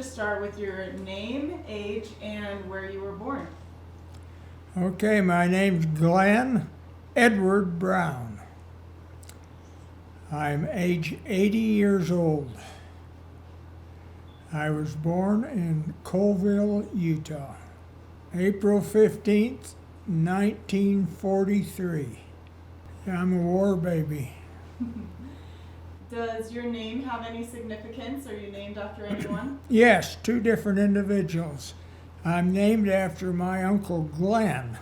to start with your name, age, and where you were born. Okay, my name's Glen Edward Brown. I'm age 80 years old. I was born in Colville, Utah, April 15th, 1943. I'm a war baby. Does your name have any significance? Are you named after anyone? Yes, two different individuals. I'm named after my uncle Glen,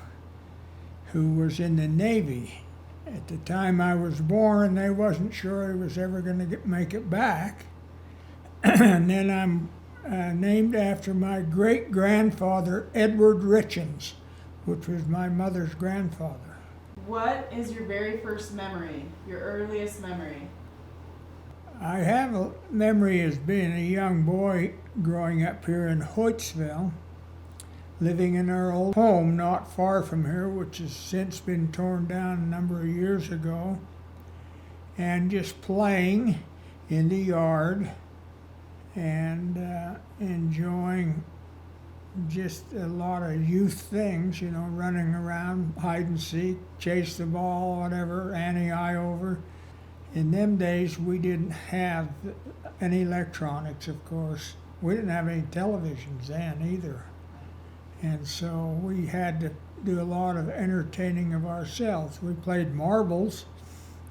who was in the Navy. At the time I was born, they wasn't sure he was ever going to make it back. And then I'm named after my great-grandfather, Edward Richens, which was my mother's grandfather. What is your very first memory, your earliest memory? I have a memory as being a young boy growing up here in Hoytsville, living in our old home not far from here, which has since been torn down a number of years ago, and just playing in the yard and enjoying just a lot of youth things, you know, running around, hide and seek, chase the ball, whatever, ante-eye over. In them days, we didn't have any electronics, of course. We didn't have any televisions then either. And so we had to do a lot of entertaining of ourselves. We played marbles.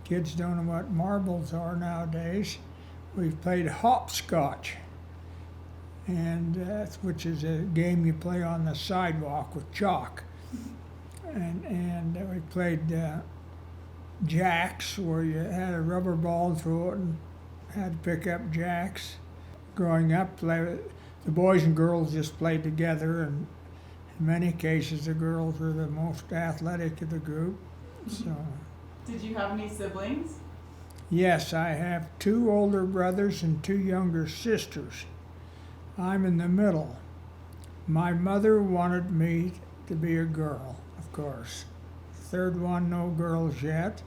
Kids don't know what marbles are nowadays. We played hopscotch, and which is a game you play on the sidewalk with chalk. And we played jacks, where you had a rubber ball and throw it and had to pick up jacks. Growing up, the boys and girls just played together, and in many cases the girls were the most athletic of the group. So, Did you have any siblings? yes, I have two older brothers and two younger sisters. I'm in the middle. My mother wanted me to be a girl, of course. Third one, no girls yet.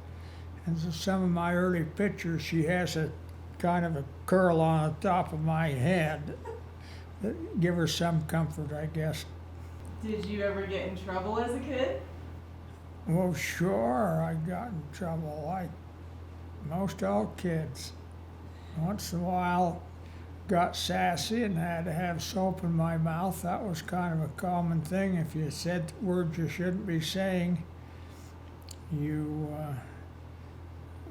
And so some of my early pictures, she has a kind of a curl on the top of my head that give her some comfort, I guess. Did you ever get in trouble as a kid? Well, sure, I got in trouble like most all kids. Once in a while, got sassy and had to have soap in my mouth. That was kind of a common thing. If you said words you shouldn't be saying, you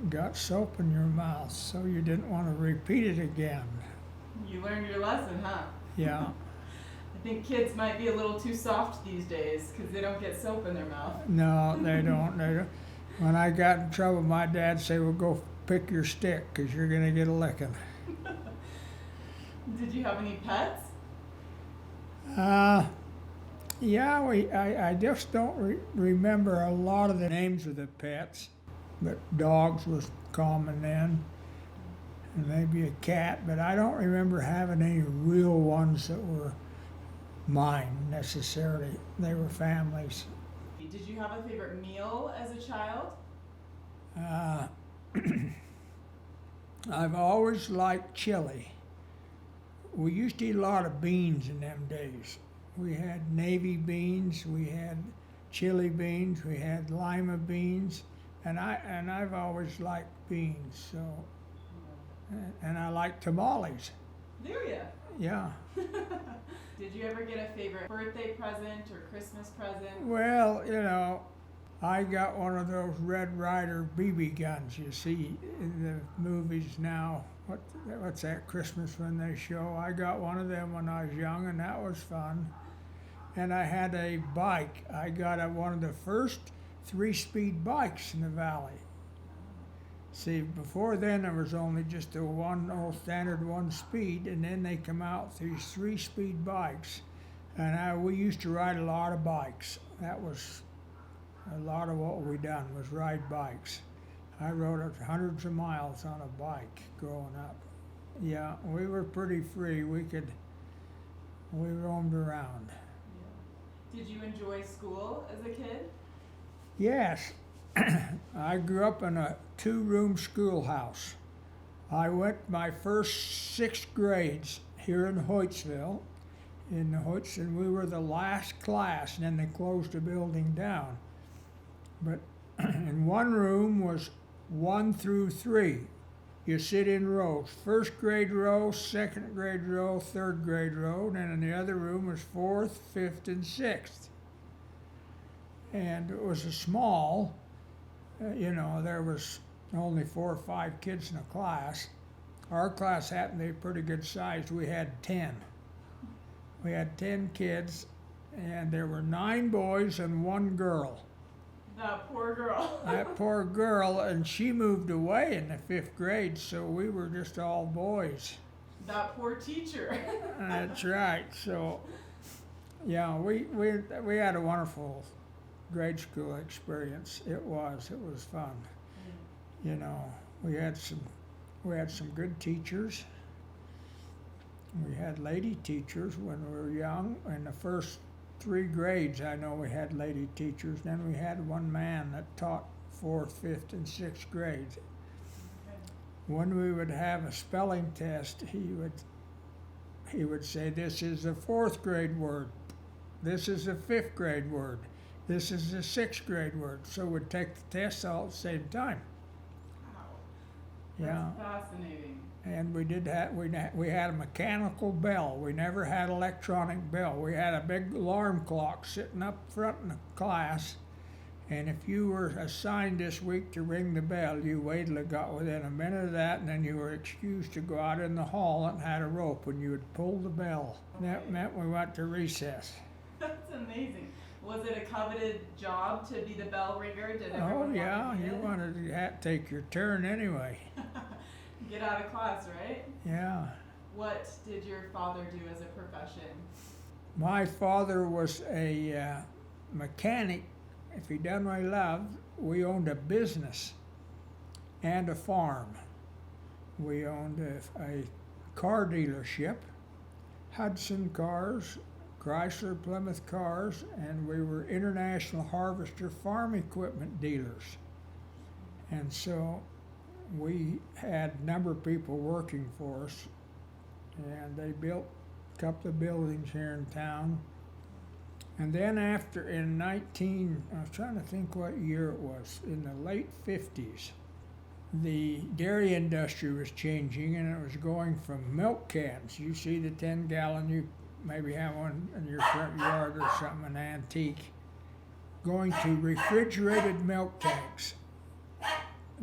got soap in your mouth, so you didn't want to repeat it again. You learned your lesson, huh? Yeah. I think kids might be a little too soft these days because they don't get soap in their mouth. No, they don't. They don't. When I got in trouble, my dad said, "Well, go pick your stick, 'cause you're gonna get a licking." Did you have any pets? Yeah, I just don't remember a lot of the names of the pets, but dogs was common then, and maybe a cat, but I don't remember having any real ones that were mine necessarily. They were families. Did you have a favorite meal as a child? Uh, I've always liked chili. We used to eat a lot of beans in them days. We had navy beans, we had chili beans, we had lima beans, and I've always liked beans. So, and I like tamales. Do ya? Yeah. Did you ever get a favorite birthday present or Christmas present? Well, you know, I got one of those Red Ryder BB guns you see in the movies now. What's that Christmas when they show? I got one of them when I was young, and that was fun. And I had a bike. I got one of the first 3-speed bikes in the valley. See, before then there was only just a one old standard 1-speed, and then they come out these 3-speed bikes. And we used to ride a lot of bikes. That was a lot of what we done was ride bikes. I rode hundreds of miles on a bike growing up. Yeah, we were pretty free. We roamed around. Did you enjoy school as a kid? Yes. I grew up in a 2-room schoolhouse. I went my first 6 grades here in Hoytsville. In Hoyts, and we were the last class, and then they closed the building down. But in one room was 1 through 3. You sit in rows, first grade row, second grade row, third grade row, and then in the other room was fourth, fifth, and sixth. And it was a small, there was only 4 or 5 kids in a class. Our class happened to be pretty good sized. We had 10. We had 10 kids, and there were 9 boys and 1 girl. That poor girl. That poor girl, and she moved away in the 5th grade, so we were just all boys. That poor teacher. That's right. So, yeah, we had a wonderful grade school experience. It was fun. We had some good teachers. We had lady teachers when we were young. In the first 3 grades, I know we had lady teachers. Then we had one man that taught 4th, 5th, and 6th grades. Okay. When we would have a spelling test, he would say, "This is a 4th grade word. This is a 5th grade word. This is a 6th grade word." So we'd take the tests all at the same time. Wow. Yeah. That's fascinating. And we had a mechanical bell. We never had electronic bell. We had a big alarm clock sitting up front in the class, and if you were assigned this week to ring the bell, you waited till it got within a minute of that, and then you were excused to go out in the hall and had a rope, and you would pull the bell. Okay. That meant we went to recess. That's amazing. Was it a coveted job to be the bell ringer? Did Oh everyone yeah, want to you be in? wanted to take your turn anyway. Get out of class, right? Yeah. What did your father do as a profession? My father was a mechanic. If he done what he loved, we owned a business and a farm. We owned a car dealership, Hudson Cars, Chrysler, Plymouth Cars, and we were International Harvester farm equipment dealers. And so we had a number of people working for us, and they built a couple of buildings here in town. And then I was trying to think what year it was, in the late 50s, the dairy industry was changing, and it was going from milk cans. You see the 10-gallon, you maybe have one in your front yard or something, an antique, going to refrigerated milk tanks.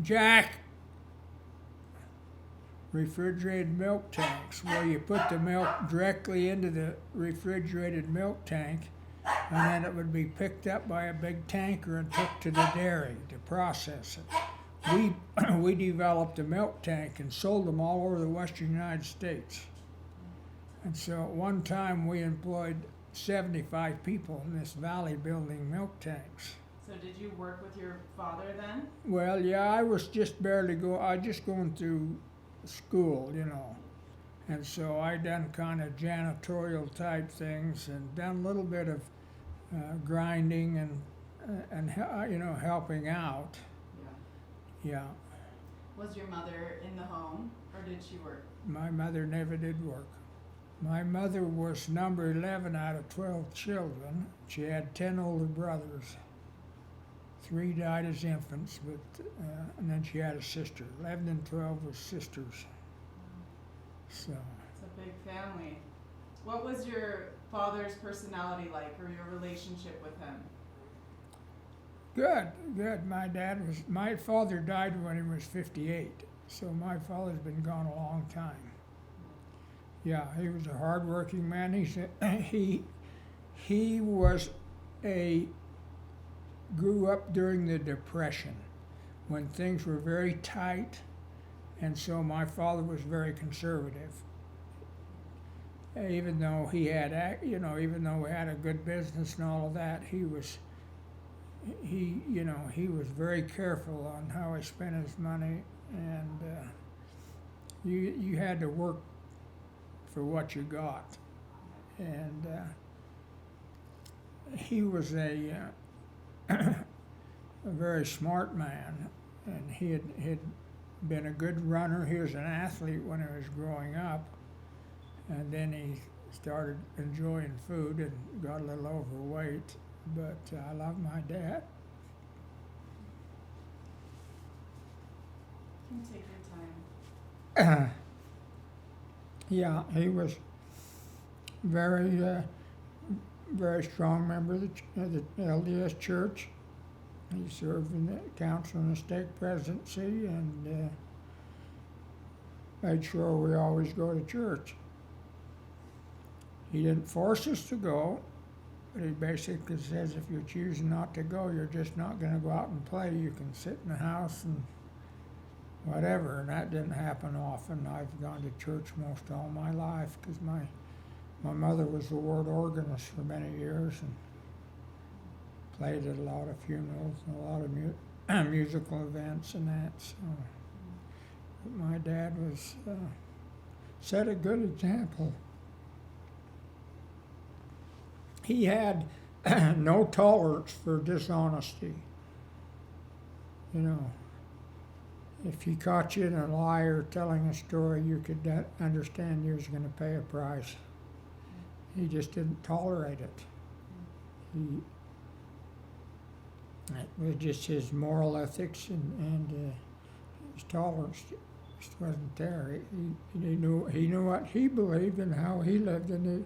Jack! Refrigerated milk tanks, where you put the milk directly into the refrigerated milk tank, and then it would be picked up by a big tanker and took to the dairy to process it. We developed a milk tank and sold them all over the western United States. And so at one time we employed 75 people in this valley building milk tanks. So did you work with your father then? Well, yeah, I was just going through school, and so I done kind of janitorial type things and done a little bit of grinding and helping out. Yeah. Yeah, Was your mother in the home, or did she work? my mother never did work. My mother was number 11 out of 12 children. She had 10 older brothers. 3 died as infants, and then she had a sister. 11 and 12 were sisters. So. It's a big family. What was your father's personality like, or your relationship with him? Good. My father died when he was 58, so my father's been gone a long time. Yeah, he was a hard-working man. He grew up during the Depression, when things were very tight, and so my father was very conservative. Even though we had a good business and all of that, he was very careful on how he spent his money, and you had to work for what you got. And he was a very smart man, and he had been a good runner. He was an athlete when he was growing up, And then he started enjoying food and got a little overweight. But I love my dad. You can take your time. Yeah, he was very, very strong member of the LDS Church. He served in the council and the stake presidency and made sure we always go to church. He didn't force us to go, but he basically says if you're choosing not to go, you're just not going to go out and play. You can sit in the house and whatever, and that didn't happen often. I've gone to church most all my life because my mother was the ward organist for many years and played at a lot of funerals and a lot of musical events and that. So, but my dad was set a good example. He had no tolerance for dishonesty. You know, if he caught you in a lie or telling a story, you could understand you was going to pay a price. He just didn't tolerate it. It was just his moral ethics and his tolerance just wasn't there. He knew what he believed and how he lived, and he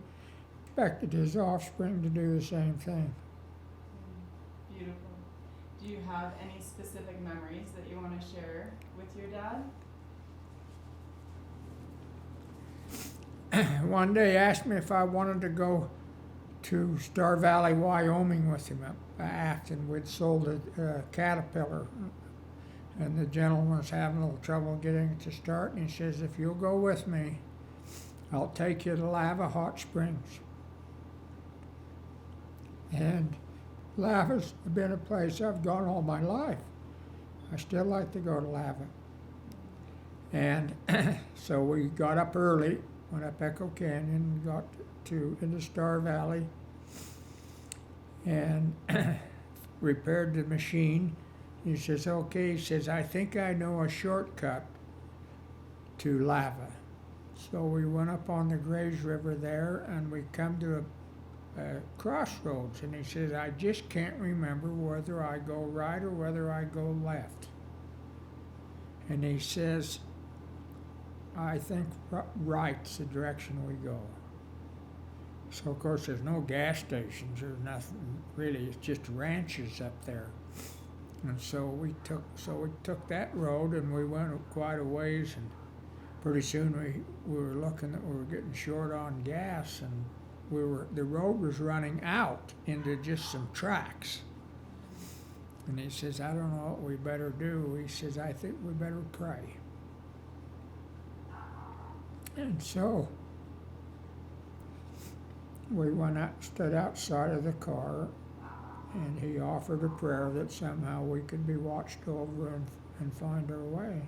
expected his offspring to do the same thing. Beautiful. Do you have any specific memories that you want to share with your dad? One day he asked me if I wanted to go to Star Valley, Wyoming with him up aft, and we'd sold a Caterpillar. And the gentleman was having a little trouble getting it to start, and he says, if you'll go with me, I'll take you to Lava Hot Springs. And Lava's been a place I've gone all my life. I still like to go to Lava. And so we got up early, went up Echo Canyon, and got into Star Valley, and repaired the machine. He says, okay, he says, I think I know a shortcut to Lava. So we went up on the Grays River there, and we come to a crossroads, and he says, I just can't remember whether I go right or whether I go left. And he says, I think right's the direction we go. So of course there's no gas stations, there's nothing really, it's just ranches up there. And so we took that road, and we went quite a ways, and pretty soon we were looking that we were getting short on gas, and the road was running out into just some tracks. And he says, I don't know what we better do. He says, I think we better pray. And so we went out, stood outside of the car, and he offered a prayer that somehow we could be watched over and find our way.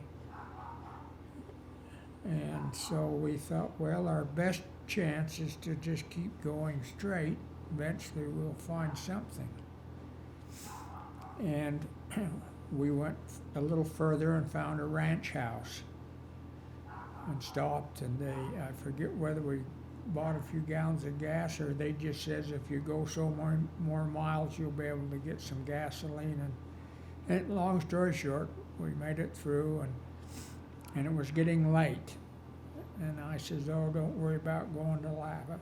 And so we thought, well, our best chance is to just keep going straight. Eventually we'll find something. And we went a little further and found a ranch house and stopped, and I forget whether we bought a few gallons of gas or they just says if you go so more miles you'll be able to get some gasoline. And long story short, we made it through, and it was getting late. And I says, oh, don't worry about going to Lava.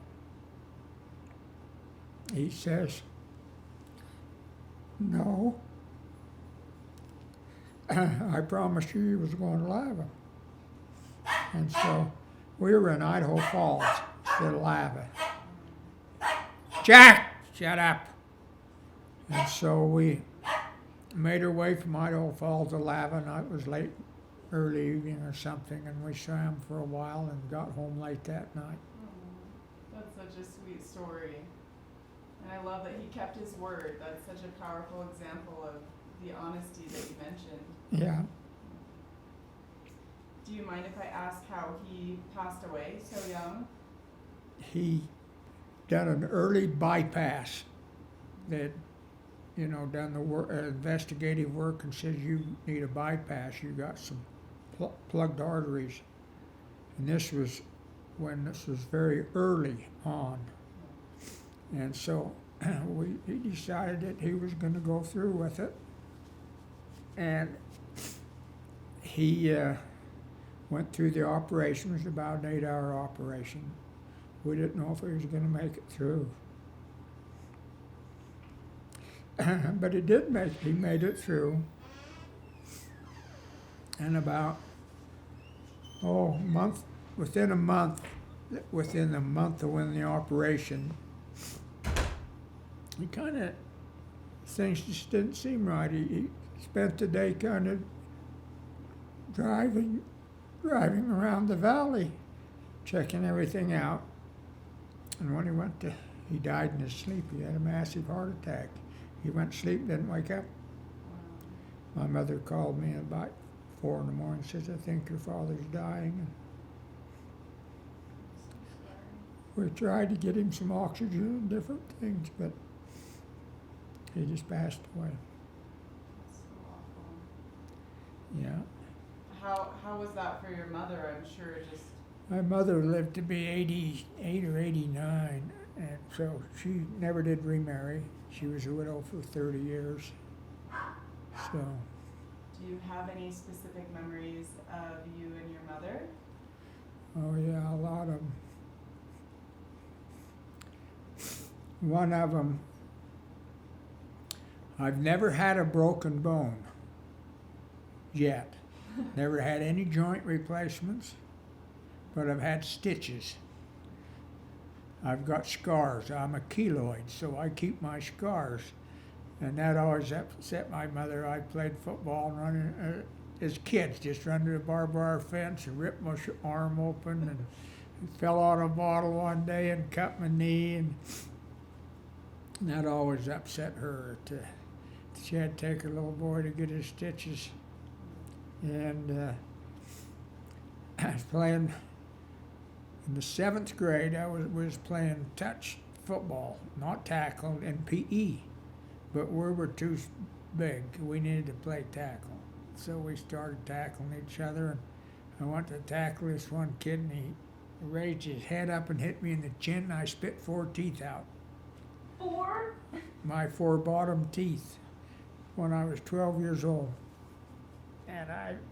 He says, no, I promised you was going to Lava. And so we were in Idaho Falls instead of Lava. Jack, shut up. And so we made our way from Idaho Falls to Lava, and it was late, early evening or something, and we swam for a while and got home late that night. That's such a sweet story. And I love that he kept his word. That's such a powerful example of the honesty that you mentioned. Yeah. Do you mind if I ask how he passed away so young? He done an early bypass that, done the investigative work and says you need a bypass. You got some plugged arteries. And this was when this was very early on. And so he decided that he was going to go through with it. And he went through the operation. It was about an 8-hour operation. We didn't know if he was going to make it through. But he made it through. And about, within the month of when the operation, things just didn't seem right. He spent the day kind of driving around the valley, checking everything out. And when he died in his sleep. He had a massive heart attack. He went to sleep, didn't wake up. My mother called me about 4 in the morning and says, I think your father's dying. And we tried to get him some oxygen and different things, but he just passed away. That's so awful. Yeah. How was that for your mother? I'm sure just. My mother lived to be 88 or 89, and so she never did remarry. She was a widow for 30 years. So. Do you have any specific memories of you and your mother? Oh yeah, a lot of them. One of them, I've never had a broken bone yet. Never had any joint replacements, but I've had stitches. I've got scars. I'm a keloid, so I keep my scars. And that always upset my mother. I played football and running as kids, just run to the barbed wire fence and ripped my arm open and fell out of a bottle one day and cut my knee. And that always upset her. She had to take her little boy to get his stitches. And I was playing in the 7th grade. I was playing touch football, not tackle, in PE. But we were too big. We needed to play tackle. So we started tackling each other. And I went to tackle this one kid, and he raised his head up and hit me in the chin, and I spit 4 teeth out. 4? My 4 bottom teeth when I was 12 years old.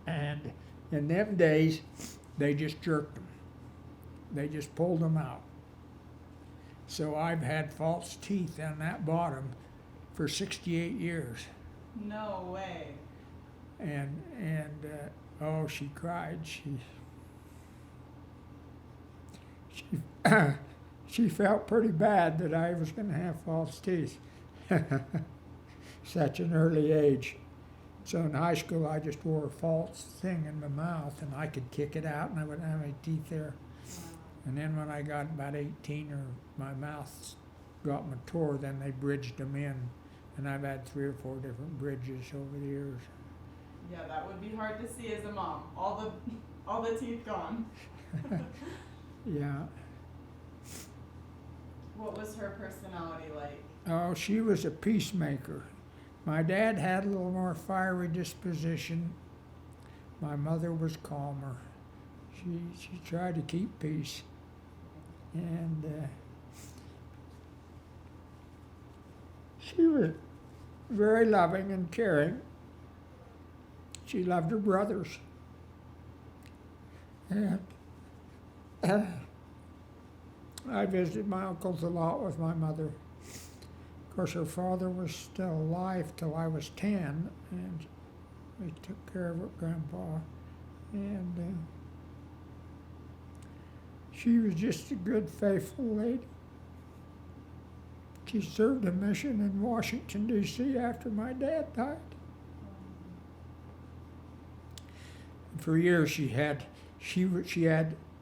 And in them days, they just jerked them. They just pulled them out. So I've had false teeth on that bottom for 68 years. No way. And she cried. She felt pretty bad that I was going to have false teeth. Such an early age. So in high school, I just wore a false thing in my mouth, and I could kick it out, and I wouldn't have any teeth there. Wow. And then when I got about 18, or my mouth got mature, then they bridged them in. And I've had 3 or 4 different bridges over the years. Yeah, that would be hard to see as a mom. All the teeth gone. Yeah. What was her personality like? Oh, she was a peacemaker. My dad had a little more fiery disposition. My mother was calmer. She tried to keep peace. And she was very loving and caring. She loved her brothers. And I visited my uncles a lot with my mother. Of course, her father was still alive till I was 10, and we took care of her grandpa. And she was just a good, faithful lady. She served a mission in Washington, D.C. after my dad died. For years, she had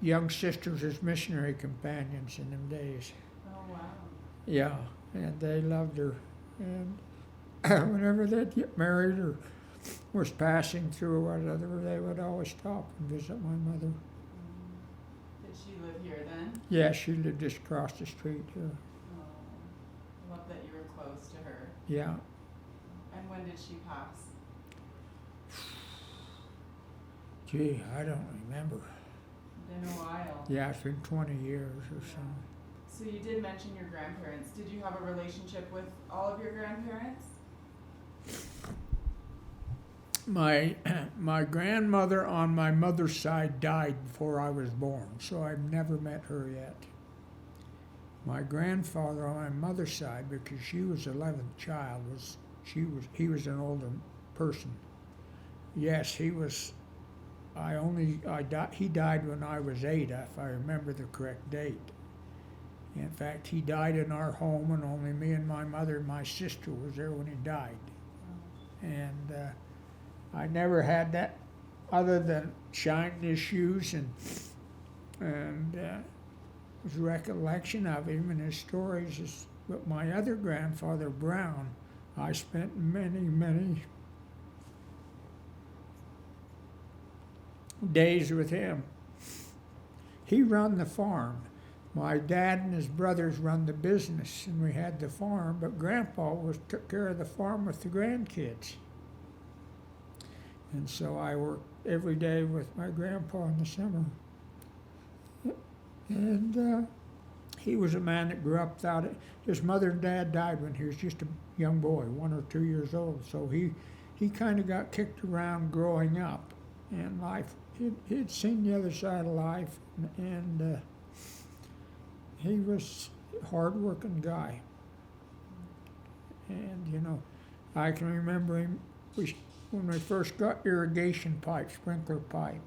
young sisters as missionary companions in them days. Oh, wow. Yeah, and they loved her. And whenever they'd get married or was passing through or whatever, they would always stop and visit my mother. Did she live here then? Yeah, she lived just across the street here. Oh, love that you were close to her. Yeah. And when did she pass? Gee, I don't remember. Been a while. Yeah, it's been 20 years or so. So you did mention your grandparents. Did you have a relationship with all of your grandparents? My grandmother on my mother's side died before I was born, so I've never met her yet. My grandfather on my mother's side, because she was the 11th child, he was an older person. Yes, he was. He died when I was 8, if I remember the correct date. In fact, he died in our home, and only me and my mother and my sister was there when he died. And I never had that, other than shining his shoes and his recollection of him and his stories. But my other grandfather, Brown, I spent many days with him. He run the farm. My dad and his brothers run the business, and we had the farm, but Grandpa took care of the farm with the grandkids. And so I worked every day with my grandpa in the summer. And he was a man that grew up without it. His mother and dad died when he was just a young boy, 1 or 2 years old. So he kind of got kicked around growing up in life. He'd seen the other side of life, and he was a hard-working guy. And, I can remember him, when we first got irrigation pipe, sprinkler pipe,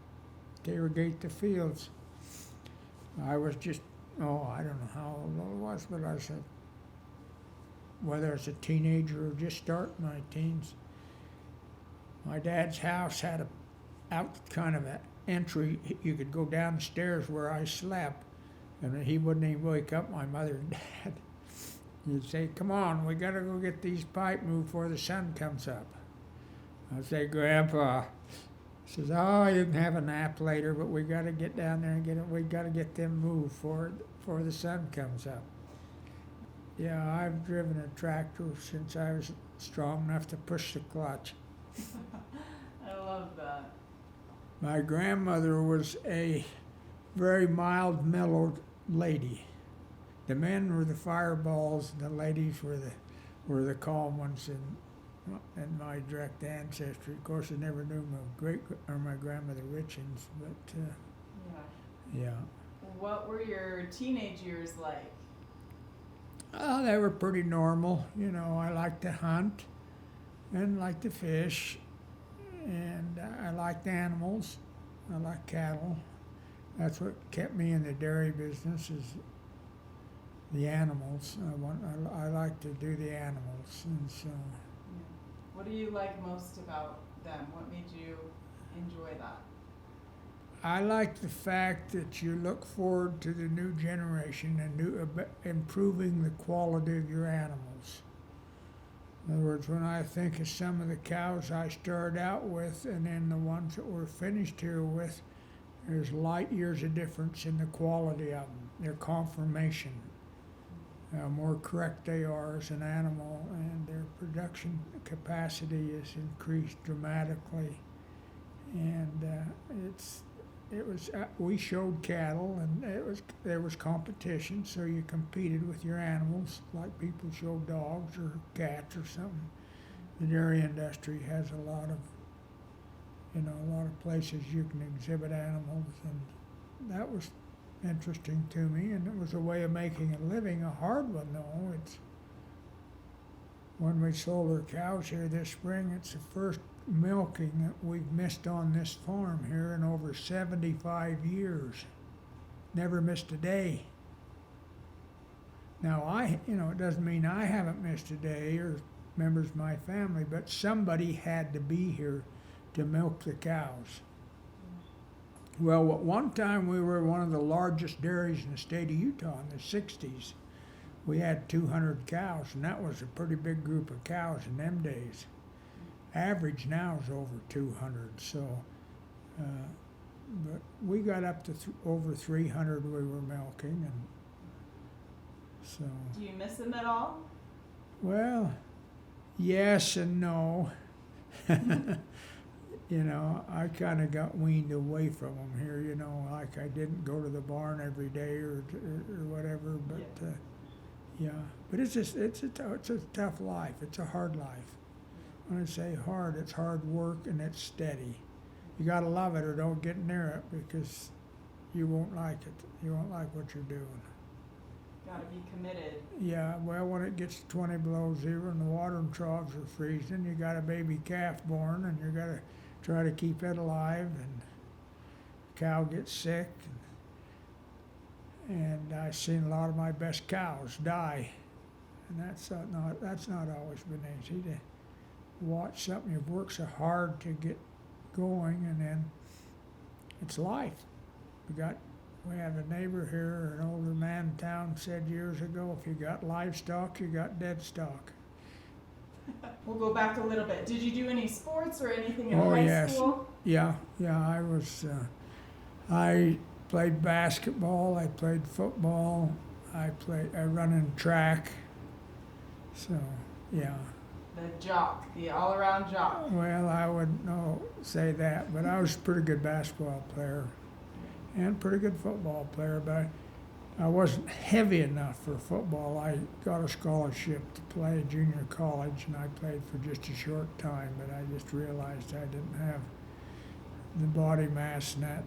to irrigate the fields. I was just, I don't know how old I was, but I was whether it's a teenager or just starting my teens. My dad's house had kind of an entry. You could go downstairs where I slept, and he wouldn't even wake up my mother and dad. He'd say, "Come on, we gotta go get these pipe moved before the sun comes up." I'd say, "Grandpa," he says, "Oh, you can have a nap later, but we gotta get down there and get it. We gotta get them moved before the sun comes up." Yeah, I've driven a tractor since I was strong enough to push the clutch. I love that. My grandmother was a very mild, mellowed lady. The men were the fireballs, and the ladies were the calm ones in my direct ancestry. Of course, I never knew my grandmother Richens, but yeah. What were your teenage years like? Oh, they were pretty normal. I liked to hunt and liked to fish, and I liked animals. I liked cattle. That's what kept me in the dairy business, is the animals. I like to do the animals, and so. What do you like most about them? What made you enjoy that? I like the fact that you look forward to the new generation and improving the quality of your animals. In other words, when I think of some of the cows I started out with and then the ones that we're finished here with, there's light years of difference in the quality of them, their conformation, how more correct they are as an animal, and their production capacity is increased dramatically. And we showed cattle, and there was competition, so you competed with your animals like people show dogs or cats or something. The dairy industry has a lot of places you can exhibit animals, and that was interesting to me, and it was a way of making a living, a hard one though. It's when we sold our cows here this spring, it's the first milking that we've missed on this farm here in over 75 years. Never missed a day. Now it doesn't mean I haven't missed a day or members of my family, but somebody had to be here to milk the cows. Well, at one time we were one of the largest dairies in the state of Utah in the 60s. We had 200 cows, and that was a pretty big group of cows in them days. Average now is over 200, so, but we got up to over 300 we were milking, and so. Do you miss them at all? Well, yes and no. you know, I kind of got weaned away from them here, you know, like I didn't go to the barn every day or whatever, but, yeah, but it's just, it's a tough life. It's a hard life. When I say hard, it's hard work and it's steady. You gotta love it or don't get near it because you won't like it. You won't like what you're doing. Gotta be committed. Yeah, well, when it gets 20 below zero and the watering troughs are freezing, you got a baby calf born and you gotta try to keep it alive, and the cow gets sick. And I've seen a lot of my best cows die, and that's not always been easy to watch something you've worked so hard to get going, and then it's life. We have a neighbor here, an older man in town said years ago, if you got livestock, you got dead stock. We'll go back a little bit. Did you do any sports or anything in Oh, high yes. school? Yeah, I played basketball, I played football, I run in track, so, yeah. The jock, the all-around jock. Well, I wouldn't say that, but I was a pretty good basketball player and pretty good football player, but I wasn't heavy enough for football. I got a scholarship to play junior college, and I played for just a short time, but I just realized I didn't have the body mass and that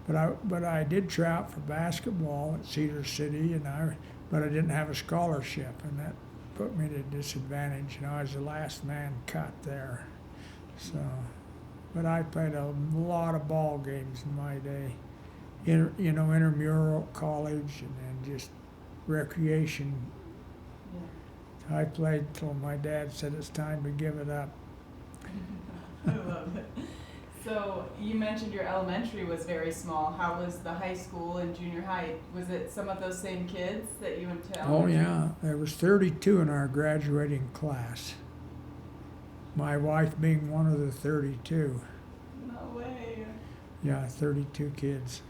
but I did try out for basketball at Cedar City, but I didn't have a scholarship, and that put me at a disadvantage. You know, I was the last man cut there. So, but I played a lot of ball games in my day. Intramural, college, and then just recreation. Yeah. I played till my dad said it's time to give it up. I love it. So you mentioned your elementary was very small. How was the high school and junior high? Was it some of those same kids that you went to elementary? Oh yeah, there was 32 in our graduating class. My wife being one of the 32. No way. Yeah, 32 kids.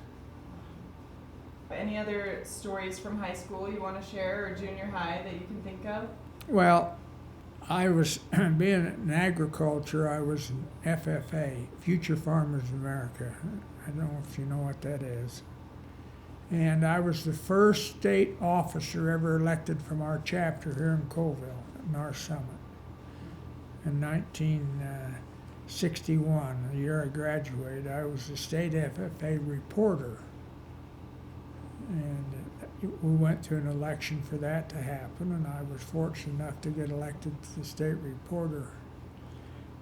Any other stories from high school you want to share, or junior high that you can think of? Well, I was, being in agriculture, I was in FFA, Future Farmers of America. I don't know if you know what that is. And I was the first state officer ever elected from our chapter here in Colville, at North Summit, in 1961, the year I graduated. I was the state FFA reporter. And we went to an election for that to happen, and I was fortunate enough to get elected to the state reporter.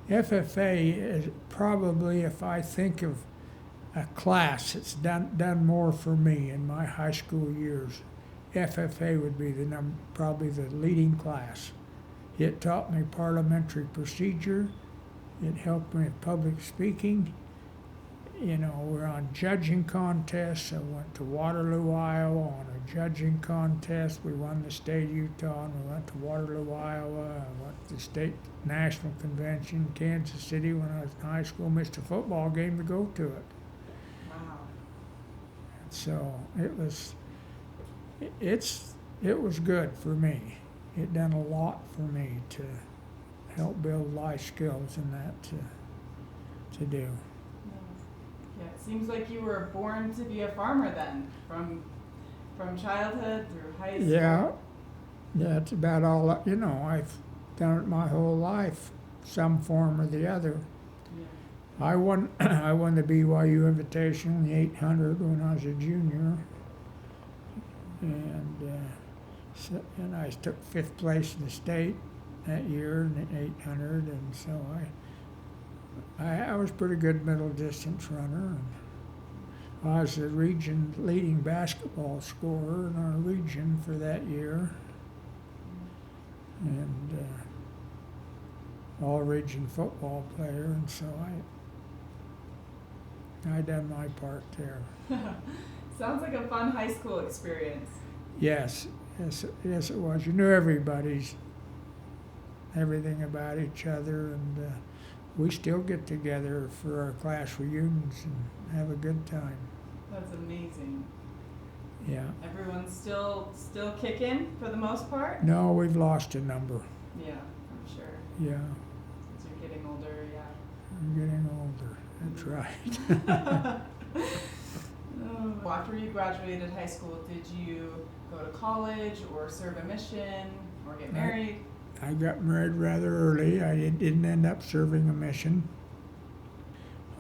FFA is probably, if I think of a class that's done more for me in my high school years, FFA would be probably the leading class. It taught me parliamentary procedure. It helped me with public speaking. You know, we're on judging contests. I went to Waterloo, Iowa on a judging contest. We won the state of Utah, and we went to Waterloo, Iowa. I went to the state national convention, Kansas City when I was in high school. Missed a football game to go to it. Wow. So it was good for me. It done a lot for me to help build life skills and that to do. Yeah, it seems like you were born to be a farmer then, from childhood through high school. Yeah, that's about all. I've done it my whole life, some form or the other. Yeah. I won the BYU Invitational, the 800 when I was a junior, and I took 5th place in the state that year in the 800, and so I was a pretty good middle distance runner. And I was the region leading basketball scorer in our region for that year, and all-region football player, and so I done my part there. Sounds like a fun high school experience. Yes, it was. You knew everything about each other, and we still get together for our class reunions and have a good time. That's amazing. Yeah. Everyone's still kicking for the most part? No, we've lost a number. Yeah, I'm sure. Yeah. Since you're getting older, yeah. I'm getting older. That's right. After you graduated high school, did you go to college or serve a mission or get married? I got married rather early. I didn't end up serving a mission.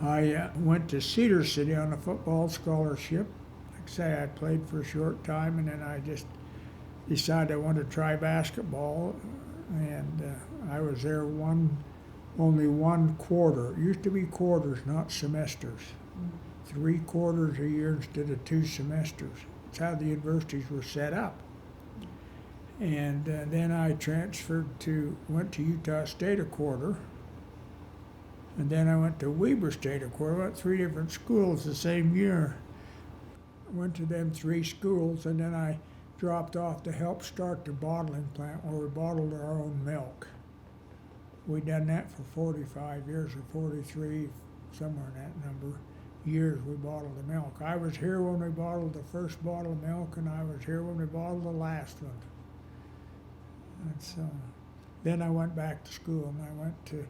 I went to Cedar City on a football scholarship. Like I say, I played for a short time, and then I just decided I wanted to try basketball, and I was there only one quarter. It used to be quarters, not semesters. 3 quarters a year instead of 2 semesters. That's how the universities were set up. And then I went to Utah State a quarter, and then I went to Weber State a quarter. I went 3 different schools the same year. I went to them 3 schools, and then I dropped off to help start the bottling plant where we bottled our own milk. We'd done that for 45 years or 43, somewhere in that number. Years we bottled the milk. I was here when we bottled the first bottle of milk, and I was here when we bottled the last one. And so then I went back to school, and I went to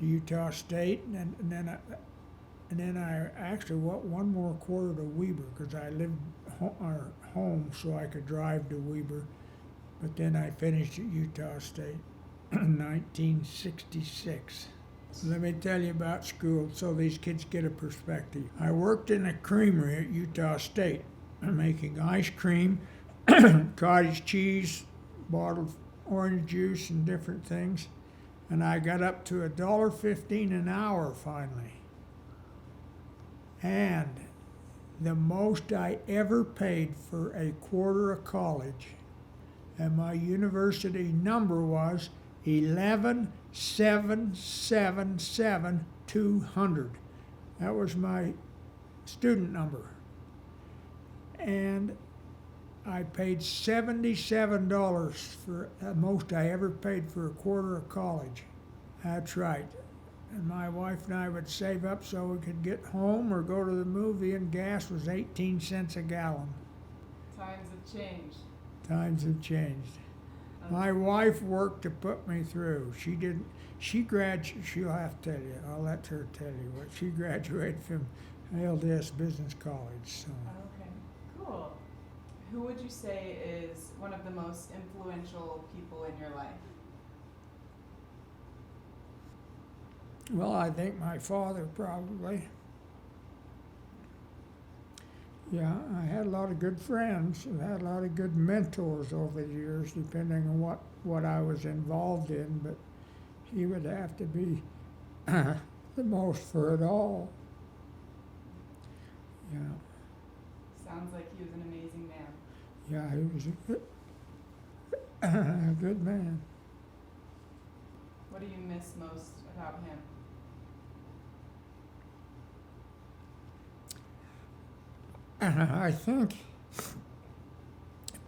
Utah State, and then I actually went one more quarter to Weber because I lived home so I could drive to Weber. But then I finished at Utah State in 1966. Let me tell you about school so these kids get a perspective. I worked in a creamery at Utah State, making ice cream, cottage cheese, bottled orange juice, and different things. And I got up to $1.15 an hour finally. And the most I ever paid for a quarter of college, and my university number was 11,777,200. That was my student number. And I paid $77 for the most I ever paid for a quarter of college. That's right. And my wife and I would save up so we could get home or go to the movie, and gas was 18 cents a gallon. Times have changed. Times have changed. My wife worked to put me through. She didn't. She'll have to tell you. I'll let her tell you what. She graduated from LDS Business College. So. Okay, cool. Who would you say is one of the most influential people in your life? Well, I think my father probably. Yeah, I had a lot of good friends. I had a lot of good mentors over the years, depending on what I was involved in, but he would have to be the most for it all. Yeah. Sounds like he was an amazing man. Yeah, he was a good man. What do you miss most about him? I think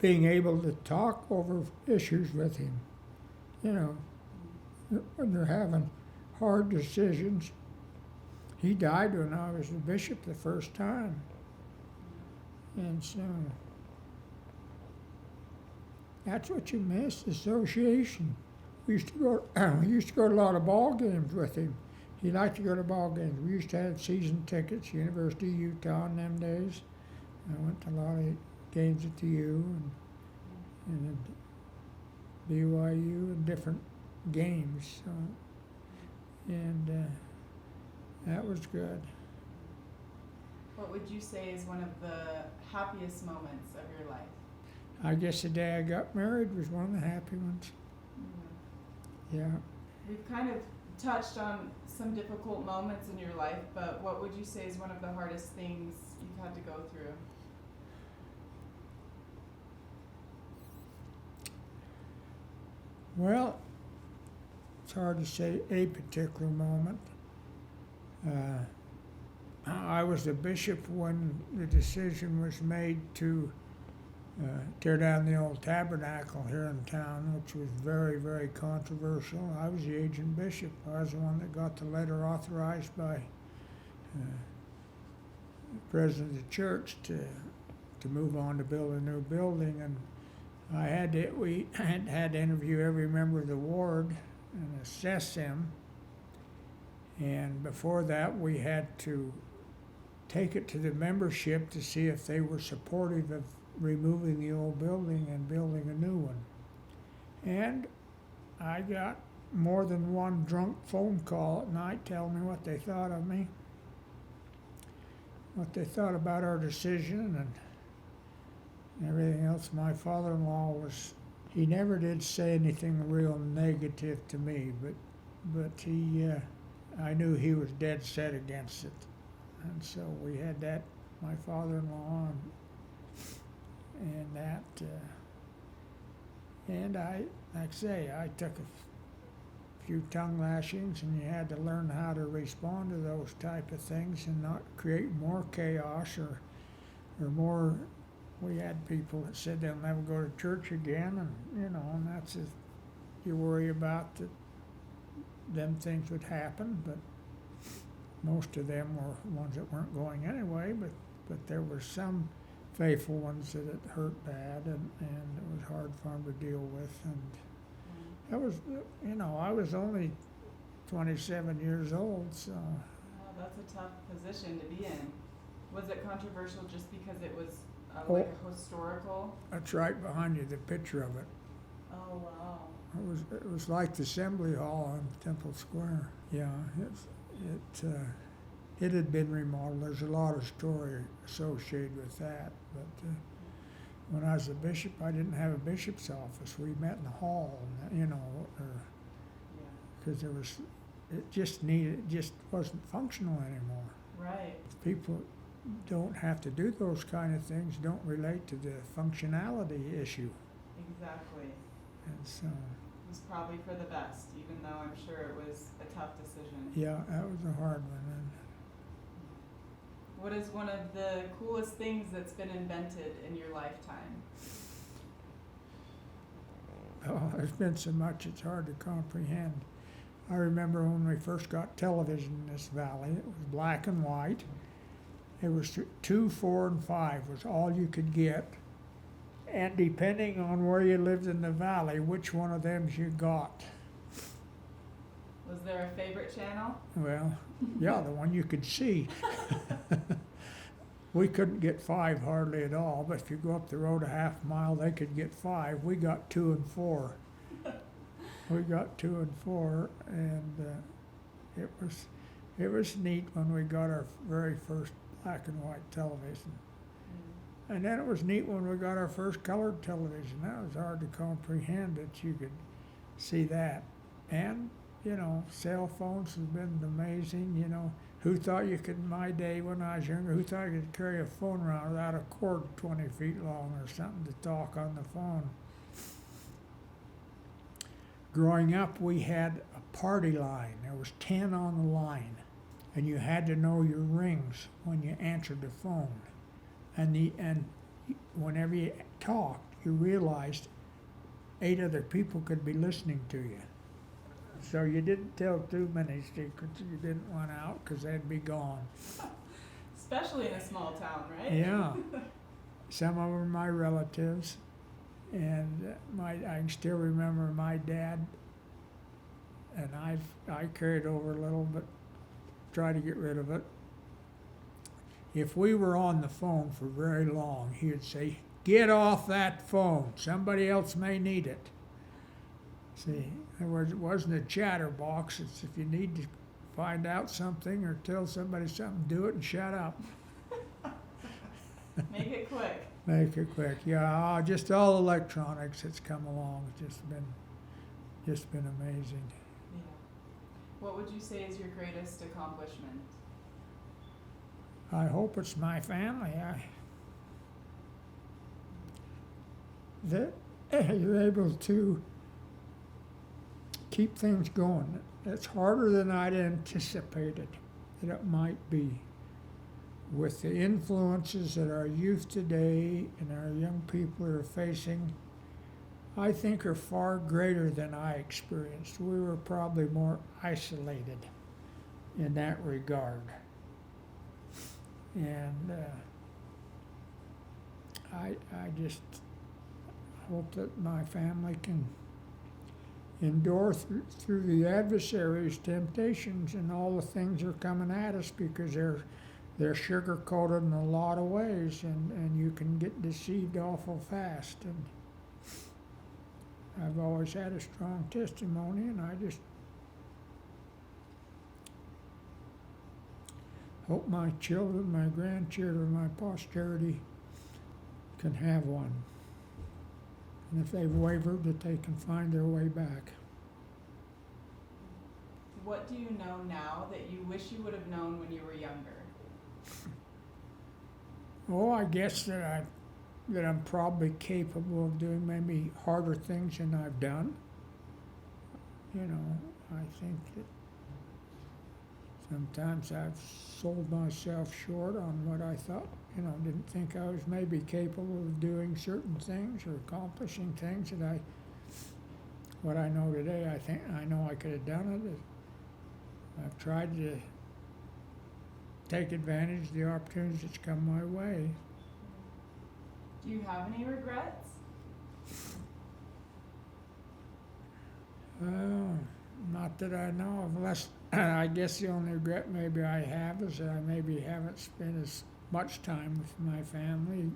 being able to talk over issues with him, when they're having hard decisions. He died when I was the bishop the first time. And so that's what you miss, association. We used to go to a lot of ball games with him. He liked to go to ball games. We used to have season tickets, University of Utah in them days. I went to a lot of games at the U and at BYU and different games. So, and that was good. What would you say is one of the happiest moments of your life? I guess the day I got married was one of the happy ones. Mm-hmm. Yeah. We've kind of touched on some difficult moments in your life, but what would you say is one of the hardest things you've had to go through? Well, it's hard to say a particular moment. I was the bishop when the decision was made to tear down the old tabernacle here in town, which was very, very controversial. I was the agent bishop. I was the one that got the letter authorized by the president of the church to move on to build a new building, and we had to interview every member of the ward and assess them. And before that, we had to take it to the membership to see if they were supportive of removing the old building and building a new one. And I got more than one drunk phone call at night telling me what they thought of me, what they thought about our decision and everything else. My father-in-law he never did say anything real negative to me, but I knew he was dead set against it. And so we had that, my father-in-law and that, and like I say, I took a few tongue lashings, and you had to learn how to respond to those type of things and not create more chaos or more. We had people that said they'll never go to church again, and that's just, you worry about that them things would happen, but most of them were ones that weren't going anyway, but there were some faithful ones that it hurt bad, and it was hard for them to deal with. And that was, I was only 27 years old, so. Wow, that's a tough position to be in. Was it controversial just because it was like a historical? That's right behind you, the picture of it. Oh, wow. It was like the Assembly Hall on Temple Square. Yeah, it had been remodeled. There's a lot of story associated with that. But when I was a bishop, I didn't have a bishop's office. We met in the hall, because it just wasn't functional anymore. Right. People don't have to do those kind of things, don't relate to the functionality issue. Exactly. And so. It was probably for the best, even though I'm sure it was a tough decision. Yeah, that was a hard one. And what is one of the coolest things that's been invented in your lifetime? oh, there's been so much it's hard to comprehend. I remember when we first got television in this valley, it was black and white. It was 2, 4, and 5 was all you could get. And depending on where you lived in the valley, which one of them you got. Was there a favorite channel? Well, yeah, the one you could see. We couldn't get 5 hardly at all, but if you go up the road a half mile, they could get 5. We got 2 and 4. We got 2 and 4, and it was neat when we got our very first black and white television. And then it was neat when we got our first colored television. That was hard to comprehend that you could see that. And, cell phones have been amazing. Who thought you could, in my day when I was younger, who thought you could carry a phone around without a cord 20 feet long or something to talk on the phone? Growing up, we had a party line. There was 10 on the line, and you had to know your rings when you answered the phone. And whenever you talked, you realized 8 other people could be listening to you. So you didn't tell too many secrets you didn't want out, because they'd be gone. Especially in a small town, right? Yeah. Some of them are my relatives. And I can still remember my dad, and I carried over a little, but tried to get rid of it. If we were on the phone for very long, he would say, "Get off that phone. Somebody else may need it." See, in other words, it wasn't a chatterbox. It's if you need to find out something or tell somebody something, do it and shut up. Make it quick. Make it quick. Yeah, just all electronics that's come along. It's just been amazing. Yeah. What would you say is your greatest accomplishment? I hope it's my family. That you're able to keep things going. It's harder than I'd anticipated that it might be. With the influences that our youth today and our young people are facing, I think are far greater than I experienced. We were probably more isolated in that regard. And I just hope that my family can, endure through the adversary's temptations, and all the things are coming at us because they're sugar coated in a lot of ways, and you can get deceived awful fast. And I've always had a strong testimony, and I just hope my children, my grandchildren, my posterity can have one. And if they've wavered, that they can find their way back. What do you know now that you wish you would have known when you were younger? Oh, I guess that I'm probably capable of doing maybe harder things than I've done. You know, I think that sometimes I've sold myself short on what I thought, didn't think I was maybe capable of doing certain things or accomplishing things that what I know today, I know I could have done it. I've tried to take advantage of the opportunities that's come my way. Do you have any regrets? Not that I know of, unless I guess the only regret maybe I have is that I maybe haven't spent as much time with my family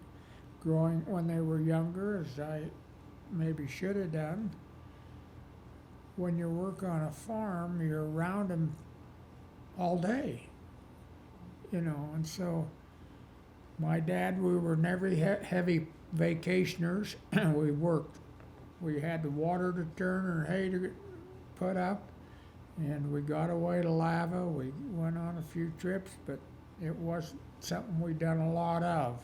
growing when they were younger as I maybe should have done. When you work on a farm, you're around them all day, and so my dad, we were never heavy vacationers. We worked. We had the water to turn or hay to put up, and we got away to lava. We went on a few trips, but it wasn't something we'd done a lot of.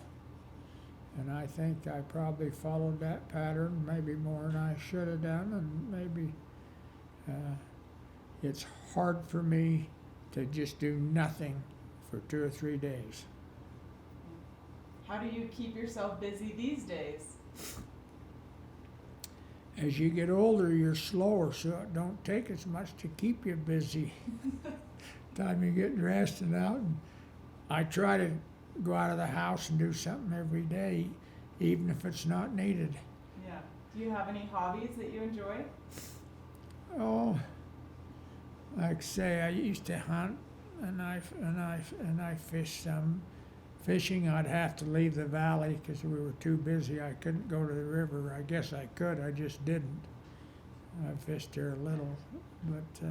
And I think I probably followed that pattern maybe more than I should have done, and maybe it's hard for me to just do nothing for 2 or 3 days. How do you keep yourself busy these days? As you get older, you're slower, so it don't take as much to keep you busy. Time you get dressed and out, and I try to go out of the house and do something every day, even if it's not needed. Yeah. Do you have any hobbies that you enjoy? Oh, like say, I used to hunt, and I fished some. Fishing, I'd have to leave the valley because we were too busy. I couldn't go to the river. I guess I could, I just didn't. I fished there a little, but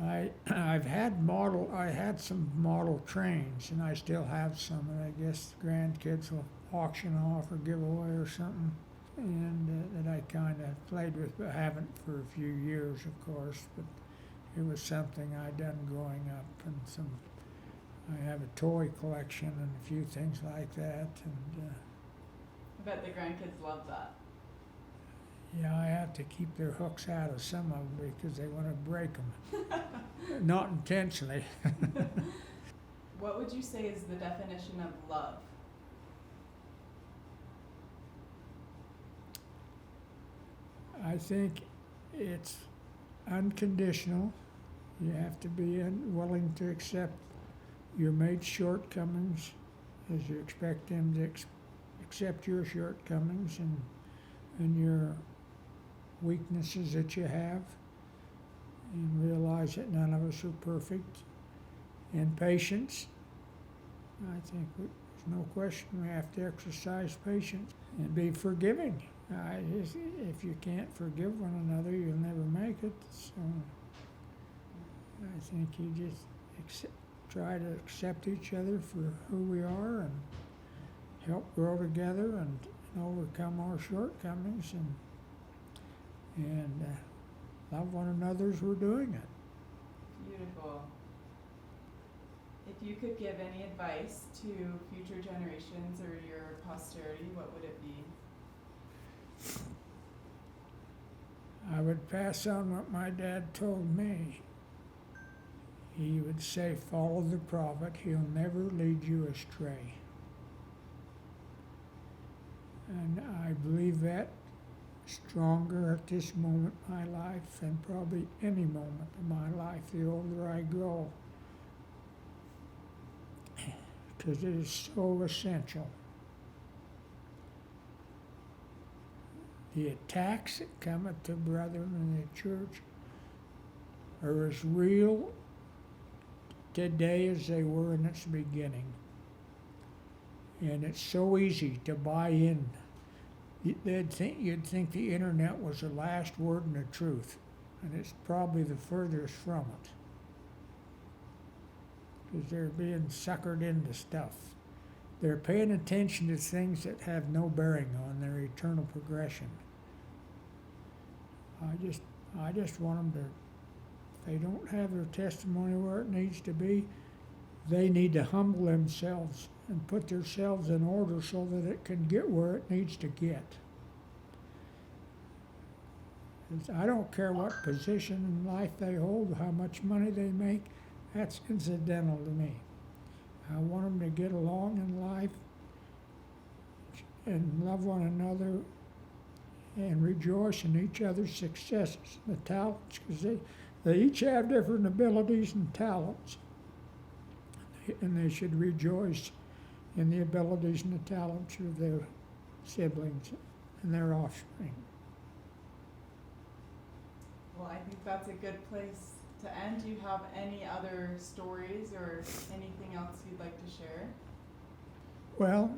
I had some model trains, and I still have some, and I guess the grandkids will auction off or give away or something, and that I kind of played with, but haven't for a few years, of course, but it was something I'd done growing up, and I have a toy collection and a few things like that, and I bet the grandkids love that. yeah, I have to keep their hooks out of some of them because they want to break them. Not intentionally. What would you say is the definition of love? I think it's unconditional. You have to be willing to accept your mate's shortcomings as you expect them to accept your shortcomings and your weaknesses that you have, and realize that none of us are perfect. And patience. I think there's no question we have to exercise patience and be forgiving. If you can't forgive one another, you'll never make it. So I think you just try to accept each other for who we are and help grow together and overcome our shortcomings and love one another as we're doing it. Beautiful. If you could give any advice to future generations or your posterity, what would it be? I would pass on what my dad told me. He would say, follow the prophet, he'll never lead you astray. And I believe that stronger at this moment in my life than probably any moment in my life, the older I grow. Because it is so essential. the attacks that cometh to brethren in the church are as real today as they were in its beginning. And it's so easy to buy in. You'd think the internet was the last word in the truth, and it's probably the furthest from it. Because they're being suckered into stuff. They're paying attention to things that have no bearing on their eternal progression. I just want them to, if they don't have their testimony where it needs to be, they need to humble themselves and put themselves in order so that it can get where it needs to get. I don't care what position in life they hold, how much money they make, that's incidental to me. I want them to get along in life and love one another and rejoice in each other's successes, the talents, because they each have different abilities and talents. And they should rejoice in the abilities and the talents of their siblings and their offspring. Well, I think that's a good place to end. Do you have any other stories or anything else you'd like to share? Well,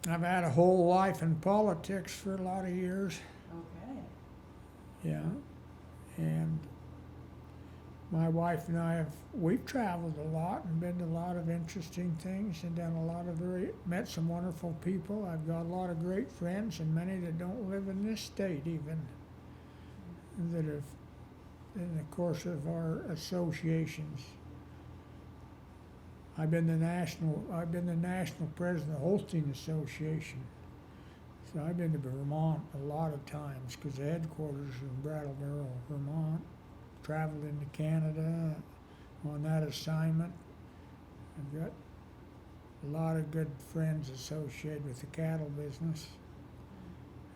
I've had a whole life in politics for a lot of years. Okay. Yeah. And my wife and I we've traveled a lot and been to a lot of interesting things and done a lot of met some wonderful people. I've got a lot of great friends and many that don't live in this state even, that have, in the course of our associations. I've been the national president of the Holstein Association. So I've been to Vermont a lot of times because the headquarters is in Brattleboro, Vermont. Traveled into Canada on that assignment. I've got a lot of good friends associated with the cattle business.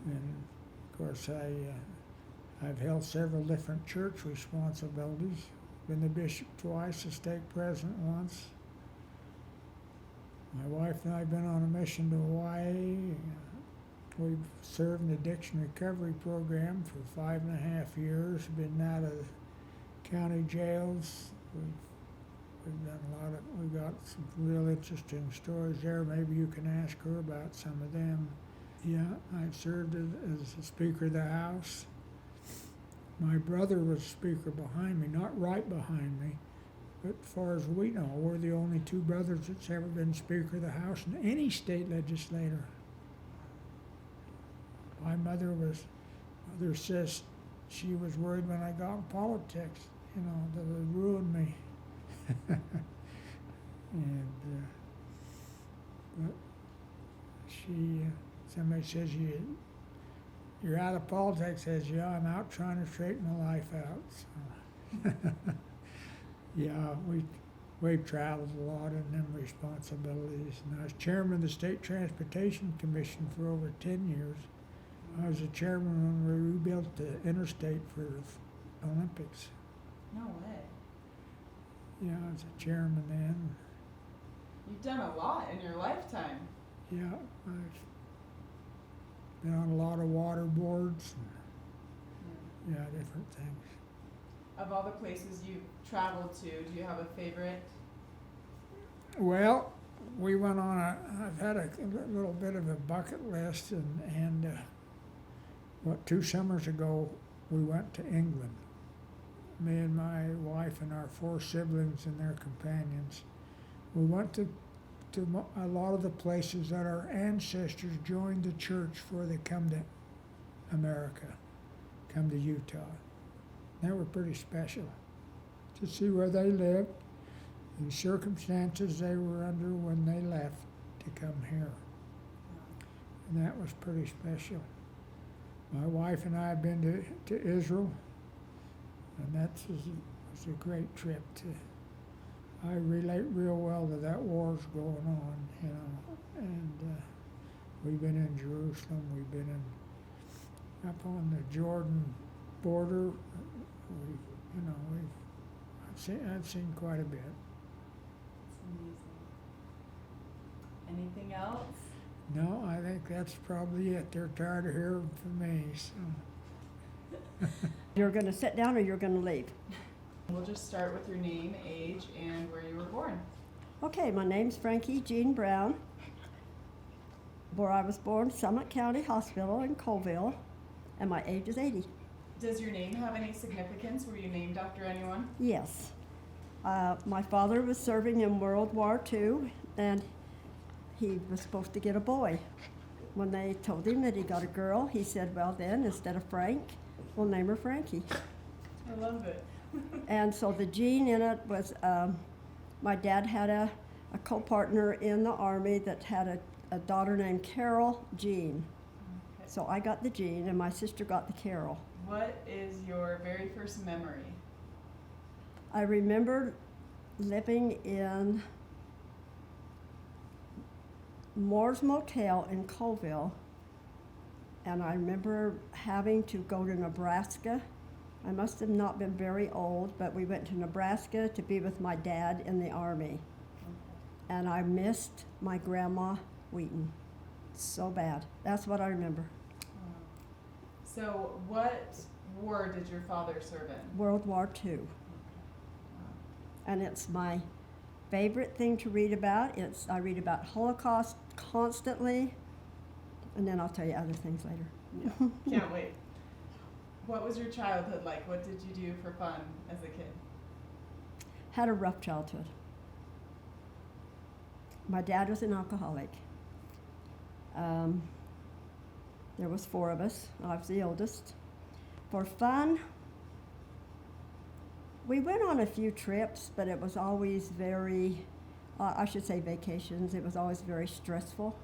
And of course I've held several different church responsibilities. Been the bishop twice, the stake president once. My wife and I have been on a mission to Hawaii. We've served in the addiction recovery program for 5.5 years. Been out of county jails. We've done we've got some real interesting stories there. Maybe you can ask her about some of them. Yeah, I've served as the Speaker of the House. My brother was Speaker behind me, not right behind me, but as far as we know, we're the only two brothers that's ever been Speaker of the House and any state legislator. My mother says she was worried when I got in politics, that it would ruin me. And but somebody says you're out of politics. Says, yeah, I'm out trying to straighten my life out. So yeah, we've traveled a lot in them responsibilities. And I was chairman of the State Transportation Commission for over 10 years. I was the chairman when we rebuilt the interstate for the Olympics. No way. Yeah, I was a chairman then. You've done a lot in your lifetime. Yeah, I've been on a lot of water boards and different things. Of all the places you've traveled to, do you have a favorite? Well, we went on I've had a little bit of a bucket list and 2 summers ago we went to England. Me and my wife and our 4 siblings and their companions. We went to a lot of the places that our ancestors joined the church before they come to America, come to Utah. They were pretty special to see where they lived, the circumstances they were under when they left to come here. And that was pretty special. My wife and I have been to Israel, and that was a great trip. I relate real well to that war's going on, and we've been in Jerusalem, we've been up on the Jordan border. I've seen quite a bit. That's amazing. Anything else? No, I think that's probably it. They're tired of hearing from me, so. You're going to sit down or you're going to leave? We'll just start with your name, age, and where you were born. Okay, my name's Frankie Jean Brown. Where I was born, Summit County Hospital in Colville, and my age is 80. Does your name have any significance? Were you named after anyone? Yes. My father was serving in World War II, and he was supposed to get a boy. When they told him that he got a girl, he said, well then, instead of Frank, we'll name her Frankie. I love it. And so the gene in it was, my dad had a co-partner in the Army that had a daughter named Carol Jean. Okay. So I got the Jean and my sister got the Carol. What is your very first memory? I remember living in Moore's Motel in Colville, and I remember having to go to Nebraska. I must have not been very old, but we went to Nebraska to be with my dad in the Army. And I missed my grandma Wheaton so bad. That's what I remember. So what war did your father serve in? World War II. And it's my favorite thing to read about. I read about Holocaust constantly, and then I'll tell you other things later. Yeah, can't wait. What was your childhood like? What did you do for fun as a kid? Had a rough childhood. My dad was an alcoholic. There was 4 of us. I was the oldest. For fun, we went on a few trips, but it was always very, I should say vacations, it was always very stressful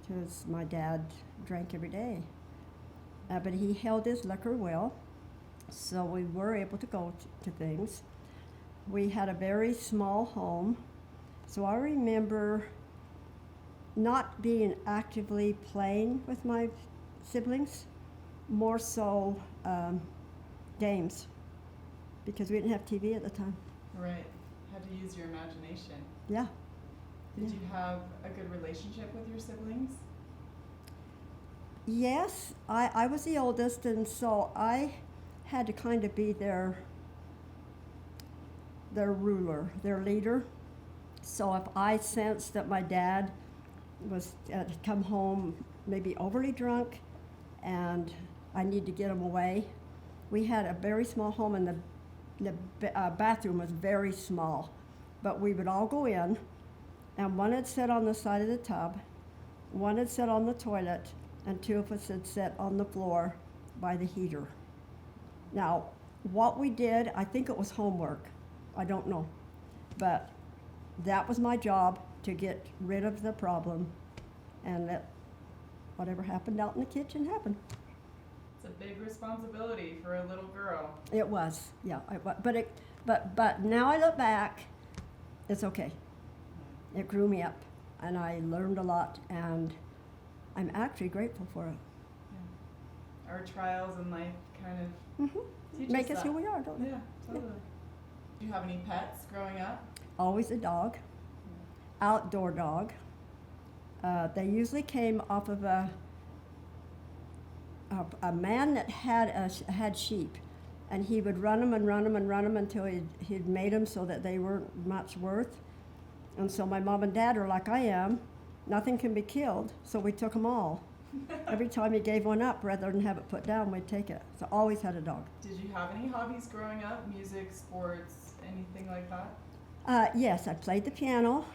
because my dad drank every day. But he held his liquor well, so we were able to go to things. We had a very small home, so I remember not being actively playing with my siblings, more so games, because we didn't have TV at the time. Right. Had to use your imagination. Yeah. Did you have a good relationship with your siblings? Yes, I was the oldest, and so I had to kind of be their ruler, their leader. So if I sensed that my dad was had come home maybe overly drunk and I need to get him away, we had a very small home, and the bathroom was very small, but we would all go in, and one would sit on the side of the tub, one would sit on the toilet, and 2 of us would sit on the floor by the heater. Now, what we did, I think it was homework, I don't know, but that was my job, to get rid of the problem and let whatever happened out in the kitchen happen. It's a big responsibility for a little girl. It was, yeah. But now I look back, it's okay. It grew me up, and I learned a lot, and I'm actually grateful for it. Yeah. Our trials in life kind of teach Make us that. who we are, don't they? Yeah, totally. Do you have any pets growing up? Always a dog, outdoor dog. They usually came off of a man that had sheep, and he would run them and run them and run them until he'd made them so that they weren't much worth. And so my mom and dad are like I am, nothing can be killed, so we took them all. Every time he gave one up, rather than have it put down, we'd take it. So always had a dog. Did you have any hobbies growing up? Music, sports, anything like that? Yes, I played the piano,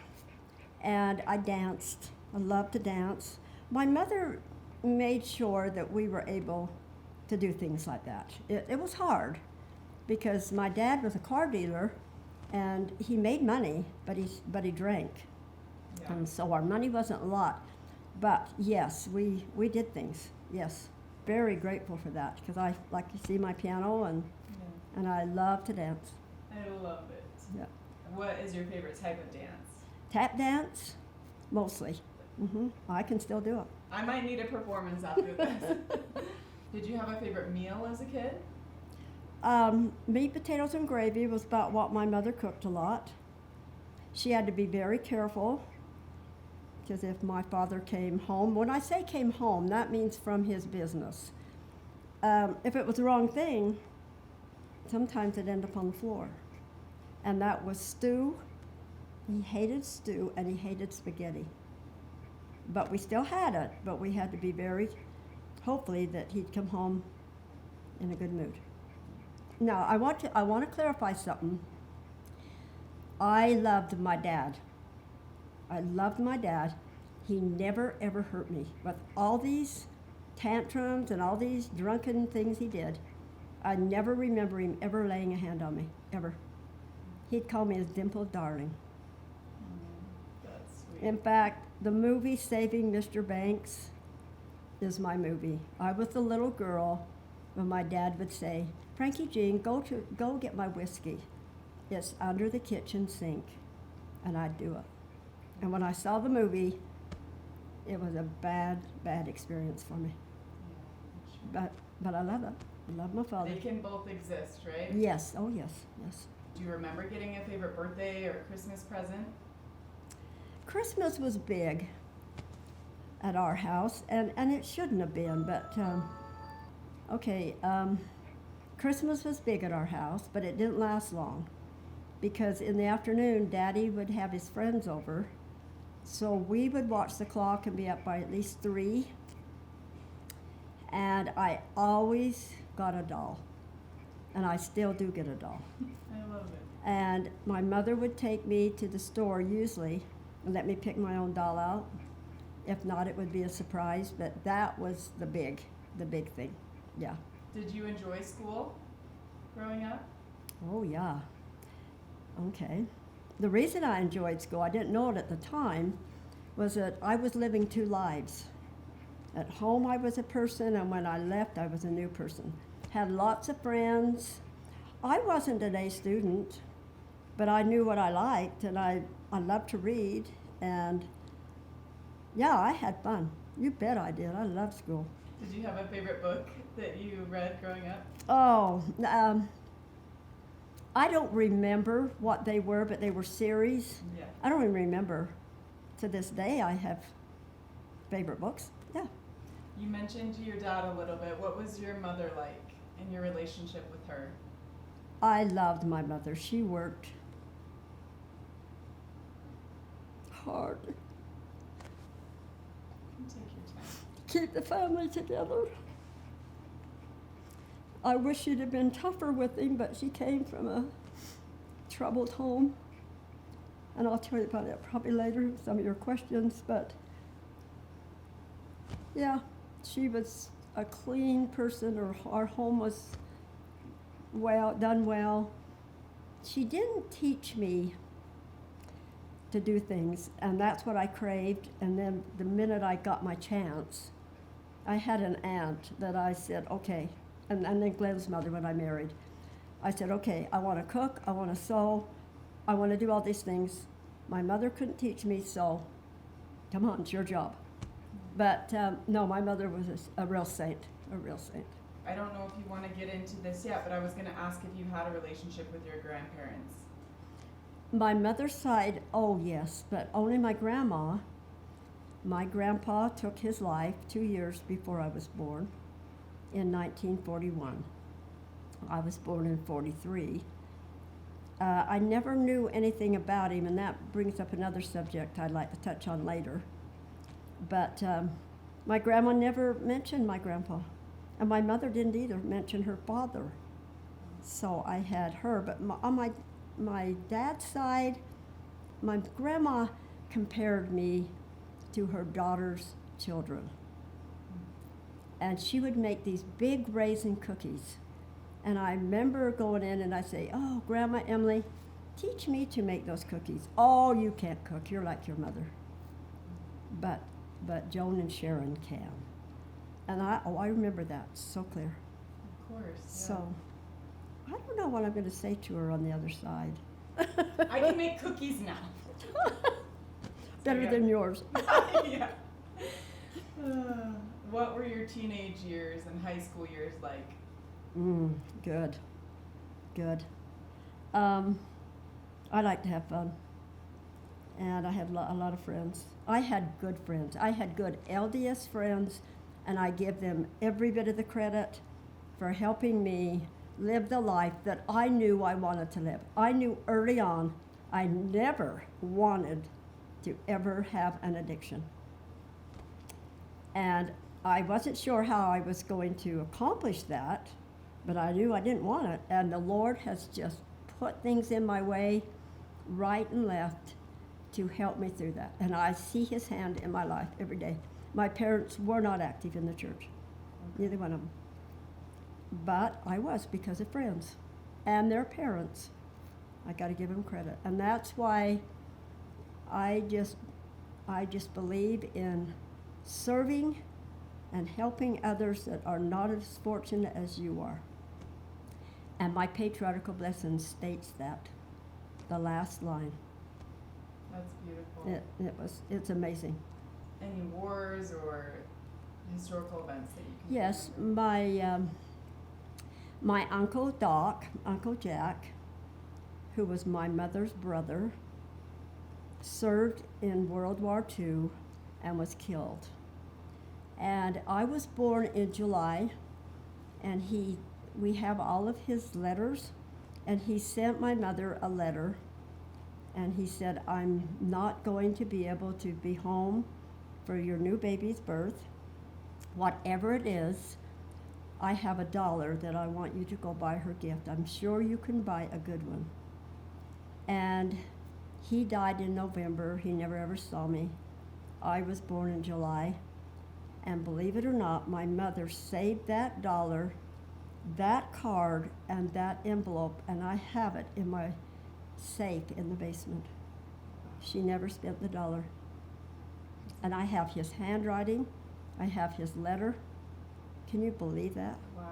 and I danced. I loved to dance. My mother made sure that we were able to do things like that. It was hard, because my dad was a car dealer, and he made money, but he drank. Yeah. And so our money wasn't a lot. But yes, we did things, yes. Very grateful for that, because I like to see my piano, and I love to dance. I love it. Yeah. What is your favorite type of dance? Tap dance, mostly. I can still do it. I might need a performance after this. Did you have a favorite meal as a kid? Meat, potatoes, and gravy was about what my mother cooked a lot. She had to be very careful because if my father came home, when I say came home, that means from his business. If it was the wrong thing, sometimes it'd end up on the floor. And that was stew. He hated stew and he hated spaghetti. But we still had it, but we had to be very, hopefully that he'd come home in a good mood. Now, I want to clarify something. I loved my dad. I loved my dad. He never, ever hurt me. With all these tantrums and all these drunken things he did, I never remember him ever laying a hand on me, ever. He'd call me his dimpled darling. That's sweet. In fact, the movie Saving Mr. Banks is my movie. I was the little girl when my dad would say, Frankie Jean, go get my whiskey. It's under the kitchen sink. And I'd do it. And when I saw the movie, it was a bad, bad experience for me. Yeah, But I love it. I love my father. they can both exist, right? Yes, oh yes, yes. Do you remember getting a favorite birthday or Christmas present? Christmas was big at our house, and it shouldn't have been, but Christmas was big at our house, but it didn't last long because in the afternoon, Daddy would have his friends over, so we would watch the clock and be up by at least 3, and I always got a doll, and I still do get a doll. I love it. And my mother would take me to the store usually and let me pick my own doll out. If not, it would be a surprise, but that was the big thing, yeah. Did you enjoy school growing up? Oh, yeah. Okay. The reason I enjoyed school, I didn't know it at the time, was that I was living 2 lives. At home, I was a person, and when I left, I was a new person. Had lots of friends. I wasn't an A student, but I knew what I liked, and I loved to read, and yeah, I had fun. You bet I did. I loved school. Did you have a favorite book that you read growing up? Oh, I don't remember what they were, but they were series. Yeah. I don't even remember. To this day, I have favorite books. Yeah. You mentioned your dad a little bit. What was your mother like and your relationship with her? I loved my mother. She worked hard to Take your time. keep the family together. I wish she'd have been tougher with him, but she came from a troubled home. And I'll tell you about that probably later, some of your questions, but yeah, she was a clean person. Our home was done well. She didn't teach me to do things, and that's what I craved. And then the minute I got my chance, I had an aunt that I said, okay, and then Glen's mother when I married. I said, okay, I want to cook, I want to sew, I want to do all these things. My mother couldn't teach me, so come on, it's your job. But no, my mother was a real saint, a real saint. I don't know if you want to get into this yet, but I was going to ask if you had a relationship with your grandparents. My mother's side, oh yes, but only my grandma. My grandpa took his life 2 years before I was born in 1941. I was born in 43. I never knew anything about him, and that brings up another subject I'd like to touch on later. But my grandma never mentioned my grandpa, and my mother didn't either mention her father. So I had her, but on my dad's side, my grandma compared me to her daughter's children. And she would make these big raisin cookies. And I remember going in and I'd say, oh, Grandma Emily, teach me to make those cookies. Oh, you can't cook, you're like your mother. But Joan and Sharon can. And I remember that so clear. Of course. Yeah. So I don't know what I'm going to say to her on the other side. I can make cookies now. Better than yours. Yeah. What were your teenage years and high school years like? Good. I like to have fun. and I had a lot of friends. I had good friends. I had good LDS friends, and I give them every bit of the credit for helping me live the life that I knew I wanted to live. I knew early on I never wanted to ever have an addiction. And I wasn't sure how I was going to accomplish that, but I knew I didn't want it. And the Lord has just put things in my way, right and left, to help me through that. And I see his hand in my life every day. My parents were not active in the church, neither one of them. But I was, because of friends and their parents. I got to give them credit. And that's why I just believe in serving and helping others that are not as fortunate as you are. And my patriarchal blessing states that, the last line. That's beautiful. It's amazing. Any wars or historical events that you can Yes, remember? my Uncle Doc, Uncle Jack, who was my mother's brother, served in World War II and was killed. And I was born in July, and we have all of his letters, and he sent my mother a letter, and he said, I'm not going to be able to be home for your new baby's birth. Whatever it is, I have $1 that I want you to go buy her gift. I'm sure you can buy a good one. And he died in November. He never ever saw me. I was born in July. And believe it or not, my mother saved that $1, that card, and that envelope, and I have it in my safe in the basement. She never spent the $1. And I have his handwriting. I have his letter. Can you believe that? Wow.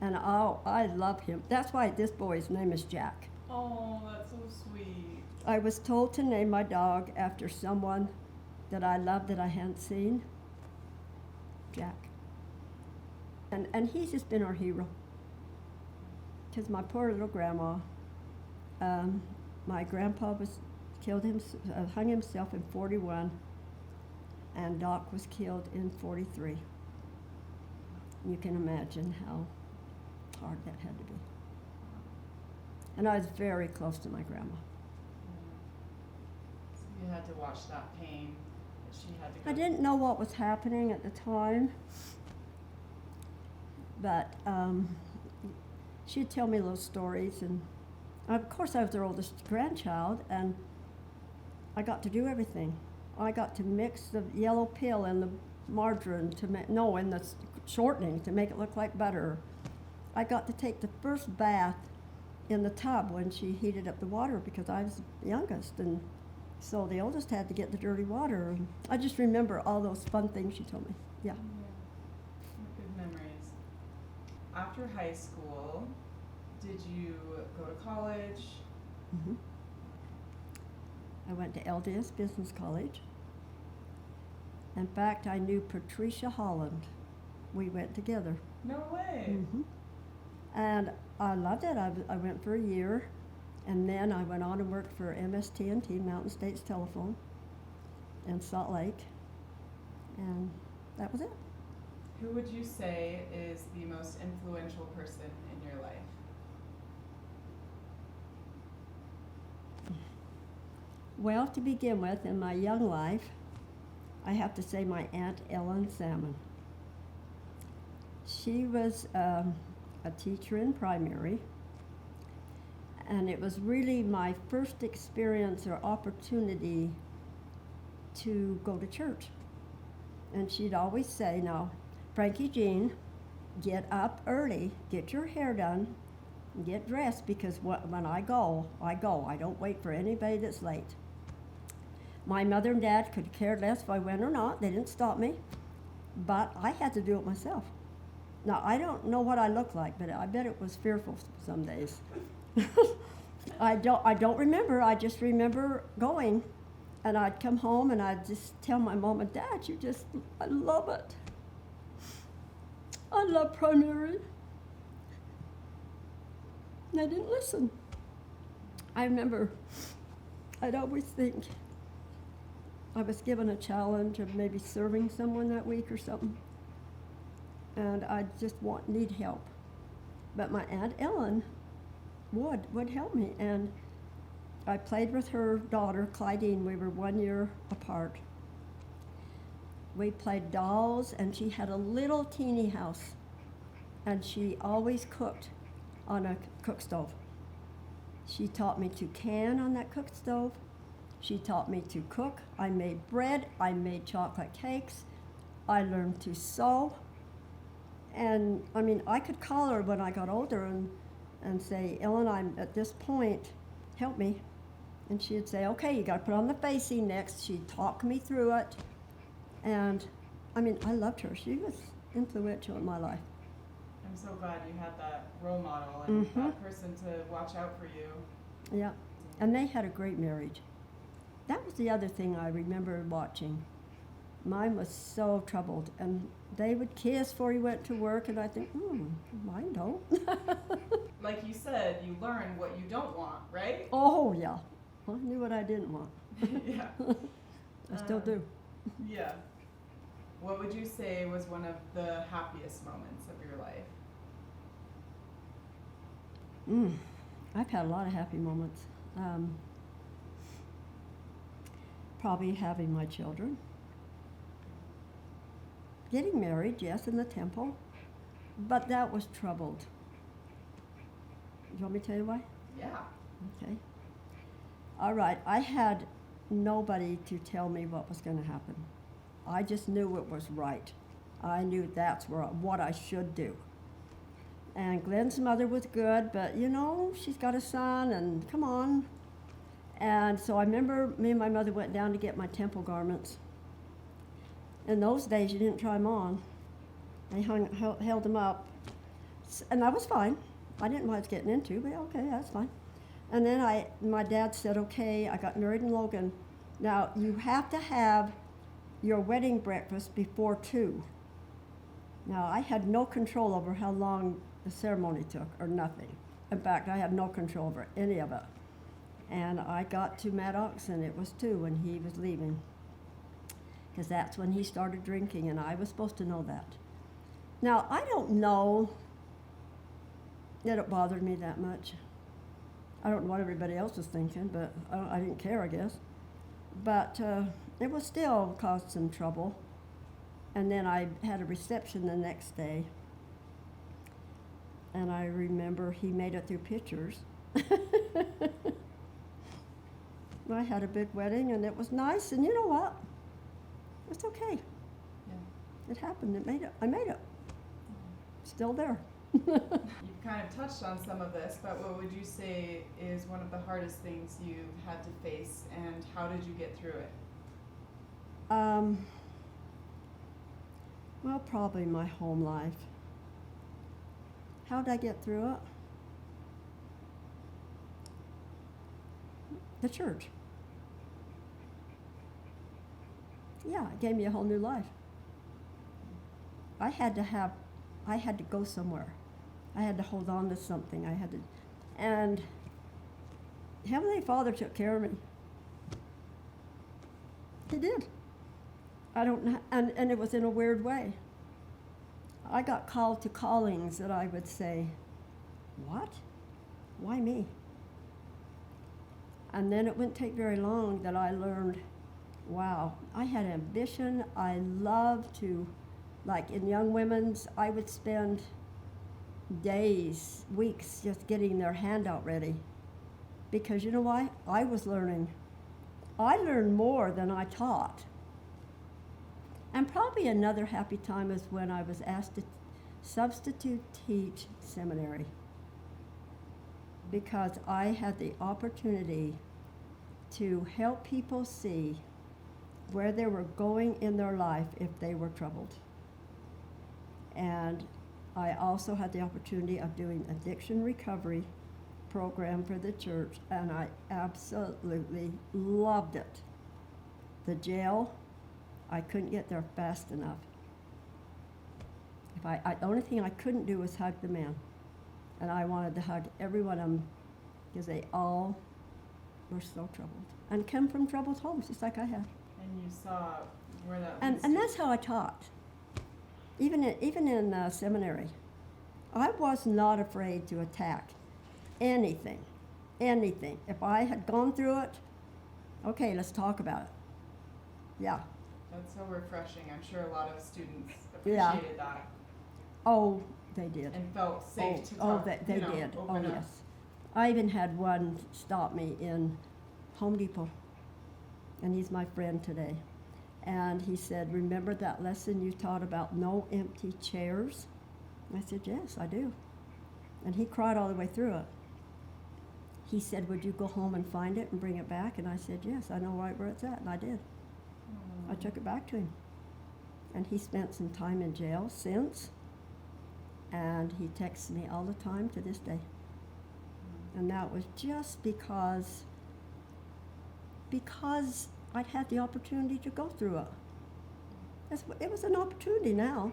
And oh, I love him. That's why this boy's name is Jack. Oh, that's so sweet. I was told to name my dog after someone that I loved that I hadn't seen. Jack. And he's just been our hero. Because my poor little grandma, my grandpa hung himself in 41, and Doc was killed in 43. You can imagine how hard that had to be. And I was very close to my grandma. So you had to watch that pain that she had to go I didn't know what was happening at the time, but she'd tell me little stories, and of course I was their oldest grandchild, and I got to do everything. I got to mix the yellow pill and the margarine in the shortening to make it look like butter. I got to take the first bath in the tub when she heated up the water because I was the youngest, and so the oldest had to get the dirty water. And I just remember all those fun things she told me. Yeah. Good memories. After high school, did you go to college? Mm-hmm. I went to LDS Business College. In fact, I knew Patricia Holland. We went together. No way. Mm-hmm. And I loved it. I went for a year, and then I went on and worked for MST&T, Mountain States Telephone, in Salt Lake, and that was it. Who would you say is the most influential person in your life? Well, to begin with, in my young life, I have to say my Aunt Ellen Salmon. She was a teacher in primary, and it was really my first experience or opportunity to go to church. And she'd always say, now, Frankie Jean, get up early, get your hair done, and get dressed, because when I go. I don't wait for anybody that's late. My mother and dad could care less if I went or not. They didn't stop me, but I had to do it myself. Now, I don't know what I look like, but I bet it was fearful some days. I don't remember. I just remember going, and I'd come home and I'd just tell my mom and dad, I love it. I love primary. And I didn't listen. I remember I'd always think, I was given a challenge of maybe serving someone that week or something, and I just need help. But my Aunt Ellen would help me, and I played with her daughter, Clydine. We were 1 year apart. We played dolls, and she had a little teeny house, and she always cooked on a cook stove. She taught me to can on that cook stove. She taught me to cook. I made bread. I made chocolate cakes. I learned to sew. And I mean, I could call her when I got older and say, Ellen, I'm at this point, help me. And she'd say, okay, you got to put on the facing next. She'd talk me through it. And I mean, I loved her. She was influential in my life. I'm so glad you had that role model and Mm-hmm. that person to watch out for you. Yeah, and they had a great marriage. That was the other thing I remember watching. Mine was so troubled, and they would kiss before he went to work, and I think, mine don't. Like you said, you learn what you don't want, right? Oh, yeah. I knew what I didn't want. Yeah. I still do. Yeah. What would you say was one of the happiest moments of your life? I've had a lot of happy moments. Probably having my children. Getting married, yes, in the temple. But that was troubled. You want me to tell you why? Yeah. Okay. All right, I had nobody to tell me what was going to happen. I just knew it was right. I knew that's what I should do. And Glen's mother was good, but you know, she's got a son, and come on. And so I remember me and my mother went down to get my temple garments. In those days, you didn't try them on. They held them up, and I was fine. I didn't know what I was getting into, but okay, that's fine. And then my dad said, okay, I got married in Logan. Now, you have to have your wedding breakfast before 2. Now, I had no control over how long the ceremony took, or nothing. In fact, I had no control over any of it. And I got to Maddox, and it was 2 when he was leaving, because that's when he started drinking, and I was supposed to know that. Now, I don't know that it bothered me that much. I don't know what everybody else was thinking, but I didn't care, I guess. But it was still caused some trouble. And then I had a reception the next day. And I remember he made it through pictures. I had a big wedding, and it was nice. And you know what? It's okay. Yeah. It happened. I made it. Still there. You've kind of touched on some of this, but what would you say is one of the hardest things you've had to face, and how did you get through it? Well, probably my home life. How did I get through it? The church. Yeah, it gave me a whole new life. I had to go somewhere. I had to hold on to something. And Heavenly Father took care of me. He did. I don't know, and it was in a weird way. I got called to callings that I would say, what? Why me? And then it wouldn't take very long that I learned, wow, I had ambition. I loved to, like in Young Women's, I would spend days, weeks just getting their handout ready. Because you know why? I was learning. I learned more than I taught. And probably another happy time is when I was asked to substitute teach seminary, because I had the opportunity to help people see where they were going in their life if they were troubled. And I also had the opportunity of doing addiction recovery program for the church, and I absolutely loved it. The jail, I couldn't get there fast enough. The only thing I couldn't do was hug the men. And I wanted to hug every one of them, because they all were so troubled and come from troubled homes, just like I had. And you saw where that And leads and to. that's how I taught. Even in seminary, I was not afraid to attack anything, anything. If I had gone through it, okay, let's talk about it. Yeah. That's so refreshing. I'm sure a lot of students Yeah. appreciated that Oh, they did. and felt safe to Oh, talk. they you know, did. Oh, open up. yes. I even had one stop me in Home Depot, and he's my friend today. And he said, "Remember that lesson you taught about no empty chairs?" I said, "Yes, I do." And he cried all the way through it. He said, "Would you go home and find it and bring it back?" And I said, "Yes, I know right where it's at," and I did. I took it back to him. And he spent some time in jail since, and he texts me all the time to this day. And that was just because I'd had the opportunity to go through it. It was an opportunity now.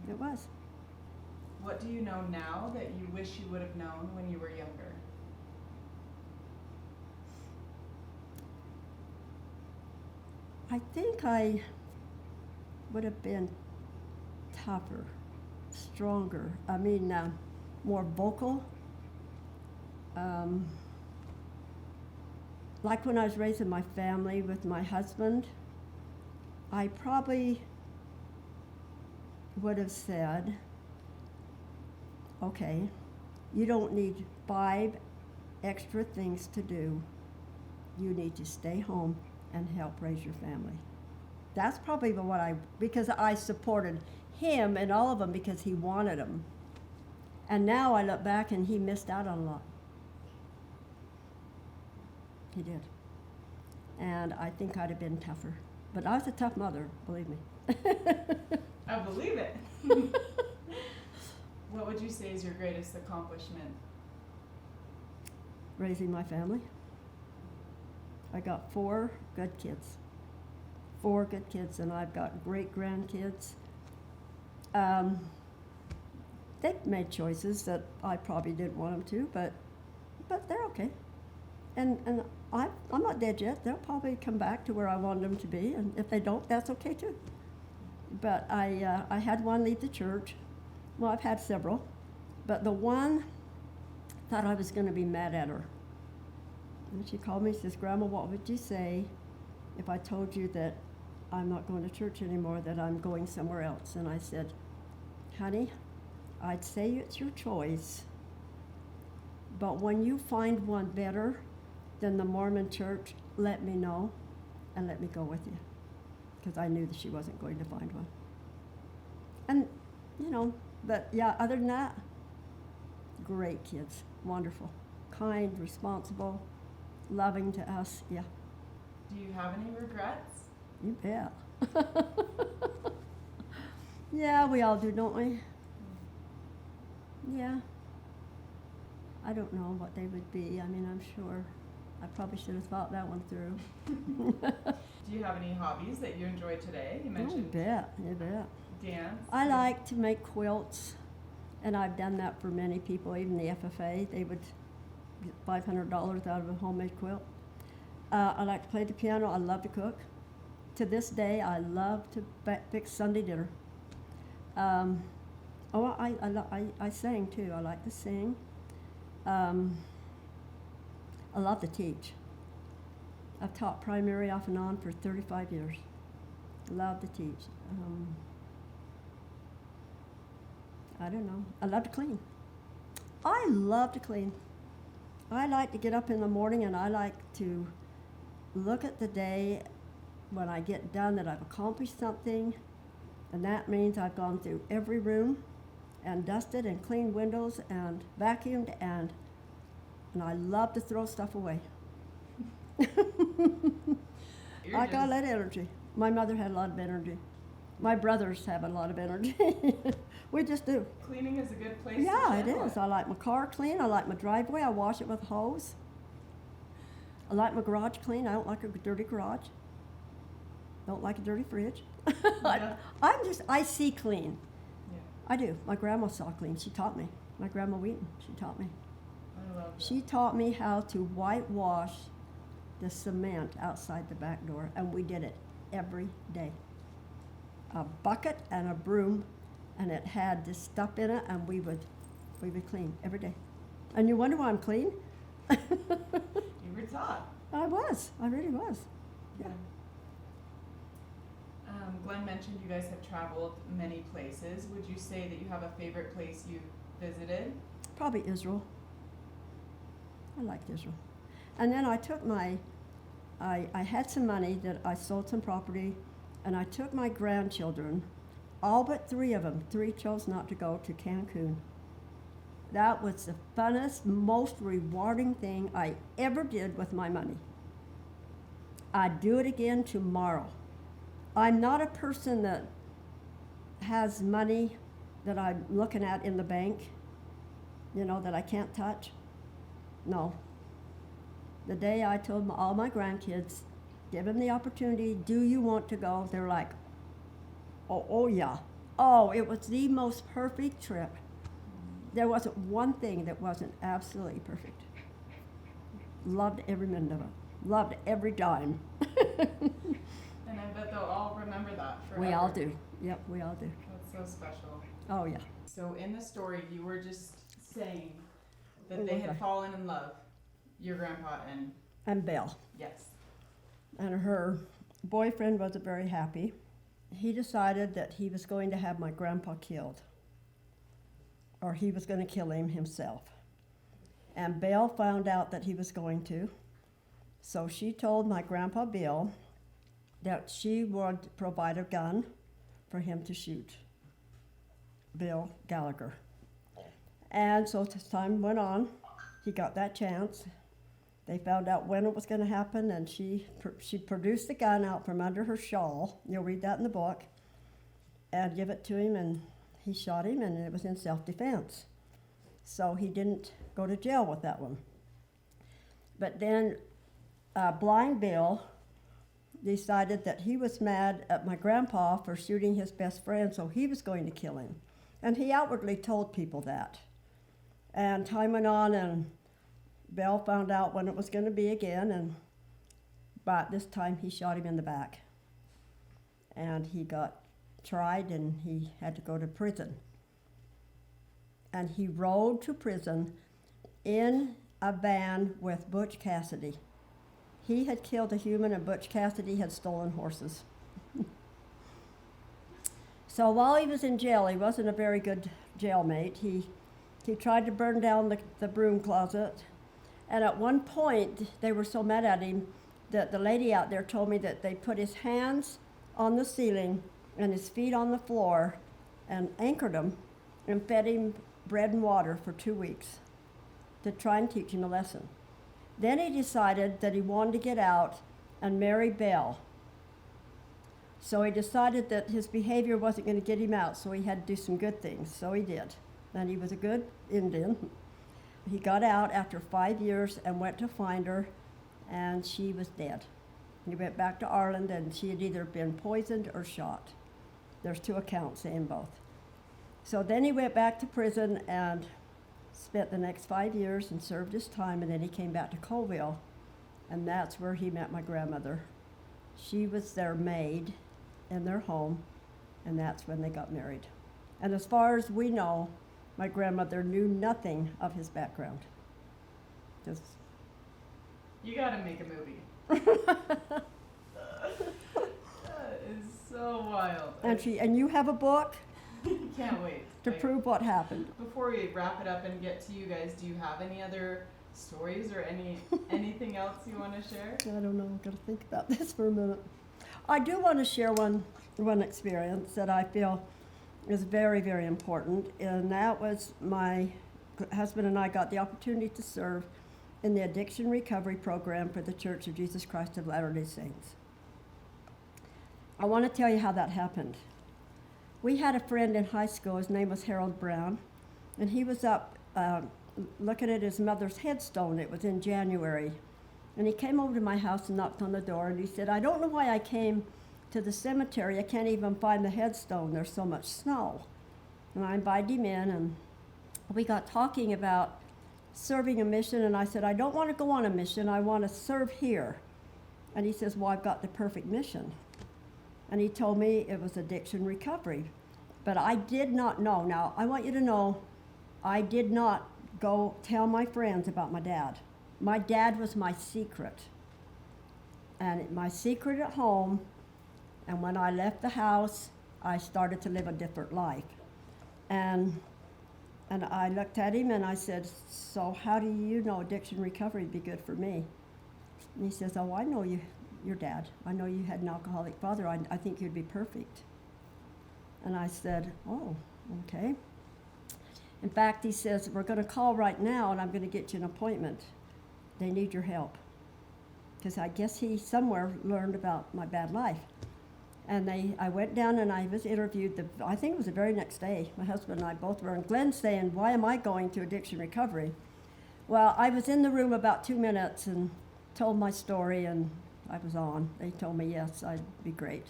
It was. What do you know now that you wish you would have known when you were younger? I think I would have been tougher, stronger. I mean, more vocal. Like when I was raising my family with my husband, I probably would have said, okay, you don't need 5 extra things to do. You need to stay home and help raise your family. That's probably because I supported him and all of them because he wanted them. And now I look back and he missed out on a lot. He did. And I think I'd have been tougher. But I was a tough mother, believe me. I believe it. What would you say is your greatest accomplishment? Raising my family. I got 4 good kids. 4 good kids, and I've got great grandkids. They've made choices that I probably didn't want them to, but they're okay. And I'm not dead yet. They'll probably come back to where I want them to be, and if they don't, that's okay too. But I had one leave the church. Well, I've had several, but the one thought I was going to be mad at her. And she called me and says, "Grandma, what would you say if I told you that I'm not going to church anymore, that I'm going somewhere else?" And I said, "Honey, I'd say it's your choice, but when you find one better than the Mormon church, let me know and let me go with you." Because I knew that she wasn't going to find one. And, but yeah, other than that, great kids, wonderful, kind, responsible, loving to us, yeah. Do you have any regrets? You bet. Yeah, we all do, don't we? Yeah. I don't know what they would be. I mean, I'm sure I probably should have thought that one through. Do you have any hobbies that you enjoy today? You You mentioned bet, you bet. dance. I like to make quilts, and I've done that for many people, even the FFA. They would get $500 out of a homemade quilt. I like to play the piano. I love to cook. To this day, I love to fix Sunday dinner. I sing too. I like to sing. I love to teach. I've taught primary off and on for 35 years. Love to teach. I don't know. I love to clean. I love to clean. I like to get up in the morning and I like to look at the day when I get done that I've accomplished something, and that means I've gone through every room and dusted and cleaned windows and vacuumed, and I love to throw stuff away. I got that energy. My mother had a lot of energy. My brothers have a lot of energy. We just do. Cleaning is a good place Yeah, to it channel is. I like my car clean. I like my driveway. I wash it with a hose. I like my garage clean. I don't like a dirty garage. Don't like a dirty fridge. Yeah. I see clean. Yeah, I do. My grandma saw clean. She taught me. My grandma Wheaton, she taught me. I love that. She taught me how to whitewash the cement outside the back door, and we did it every day. A bucket and a broom, and it had this stuff in it, and we would clean every day. And you wonder why I'm clean? You were taught. I really was. Yeah. Glenn mentioned you guys have traveled many places. Would you say that you have a favorite place you've visited? Probably Israel. I liked Israel. And then I took I had some money that I sold some property, and I took my grandchildren, all but 3 of them. 3 chose not to go to Cancun. That was the funnest, most rewarding thing I ever did with my money. I'd do it again tomorrow. I'm not a person that has money that I'm looking at in the bank, that I can't touch. No. The day I told all my grandkids, give them the opportunity, do you want to go? They're like, oh yeah. Oh, it was the most perfect trip. There wasn't one thing that wasn't absolutely perfect. Loved every minute of it. Loved every dime. And I bet they'll all remember that forever. We all do. Yep, we all do. That's so special. Oh yeah. So in the story, you were just saying that What they was had I? fallen in love, your grandpa And Belle. yes. And her boyfriend wasn't very happy. He decided that he was going to have my grandpa killed, or he was going to kill him himself. And Belle found out that he was going to, so she told my grandpa Bill that she would provide a gun for him to shoot Bill Gallagher. And so as time went on, he got that chance. They found out when it was going to happen, and she produced the gun out from under her shawl. You'll read that in the book. And give it to him, and he shot him, and it was in self-defense. So he didn't go to jail with that one. But then Blind Bill decided that he was mad at my grandpa for shooting his best friend, so he was going to kill him. And he outwardly told people that. And time went on, and Bell found out when it was going to be again, but this time he shot him in the back. And he got tried, and he had to go to prison. And he rode to prison in a van with Butch Cassidy. He had killed a human, and Butch Cassidy had stolen horses. So while he was in jail, he wasn't a very good jailmate. He tried to burn down the broom closet. And at one point, they were so mad at him that the lady out there told me that they put his hands on the ceiling and his feet on the floor and anchored him and fed him bread and water for 2 weeks to try and teach him a lesson. Then he decided that he wanted to get out and marry Belle. So he decided that his behavior wasn't going to get him out, so he had to do some good things. So he did. And he was a good Indian. He got out after 5 years and went to find her, and she was dead. He went back to Ireland, and she had either been poisoned or shot. There's 2 accounts saying both. So then he went back to prison and spent the next 5 years and served his time, and then he came back to Colville, and that's where he met my grandmother. She was their maid in their home, and that's when they got married. And as far as we know, my grandmother knew nothing of his background. Just You gotta make a movie. That is so wild. and you have a book Can't wait. to prove what happened. Before we wrap it up and get to you guys, do you have any other stories or anything else you want to share? I don't know, I'm gonna think about this for a minute. I do want to share one experience that I feel is very, very important, and that was my husband and I got the opportunity to serve in the addiction recovery program for the Church of Jesus Christ of Latter-day Saints. I want to tell you how that happened. We had a friend in high school, his name was Harold Brown, and he was up looking at his mother's headstone. It was in January. And he came over to my house and knocked on the door, and he said, I don't know why I came to the cemetery. I can't even find the headstone. There's so much snow. And I invited him in, and we got talking about serving a mission, and I said, I don't want to go on a mission, I want to serve here. And he says, well, I've got the perfect mission. And he told me it was addiction recovery. But I did not know. Now, I want you to know, I did not go tell my friends about my dad. My dad was my secret. And my secret at home, and when I left the house, I started to live a different life. And I looked at him and I said, so how do you know addiction recovery would be good for me? And he says, oh, I know you, your dad. I know you had an alcoholic father. I think you'd be perfect. And I said, oh, okay. In fact, he says, we're going to call right now and I'm going to get you an appointment. They need your help. Because I guess he somewhere learned about my bad life. And I went down and I was interviewed, I think it was the very next day. My husband and I both were, and Glen saying, why am I going to addiction recovery? Well, I was in the room about 2 minutes and told my story, and I was on. They told me, yes, I'd be great.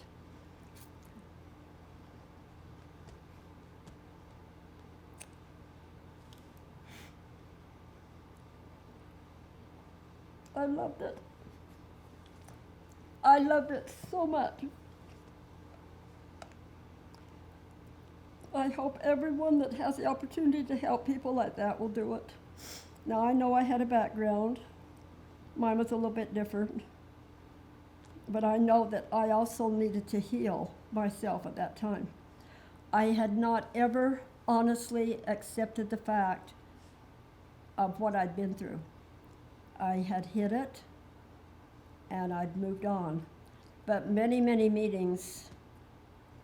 I loved it. I loved it so much. I hope everyone that has the opportunity to help people like that will do it. Now, I know I had a background. Mine was a little bit different. But I know that I also needed to heal myself at that time. I had not ever honestly accepted the fact of what I'd been through. I had hid it, and I'd moved on. But many, many meetings,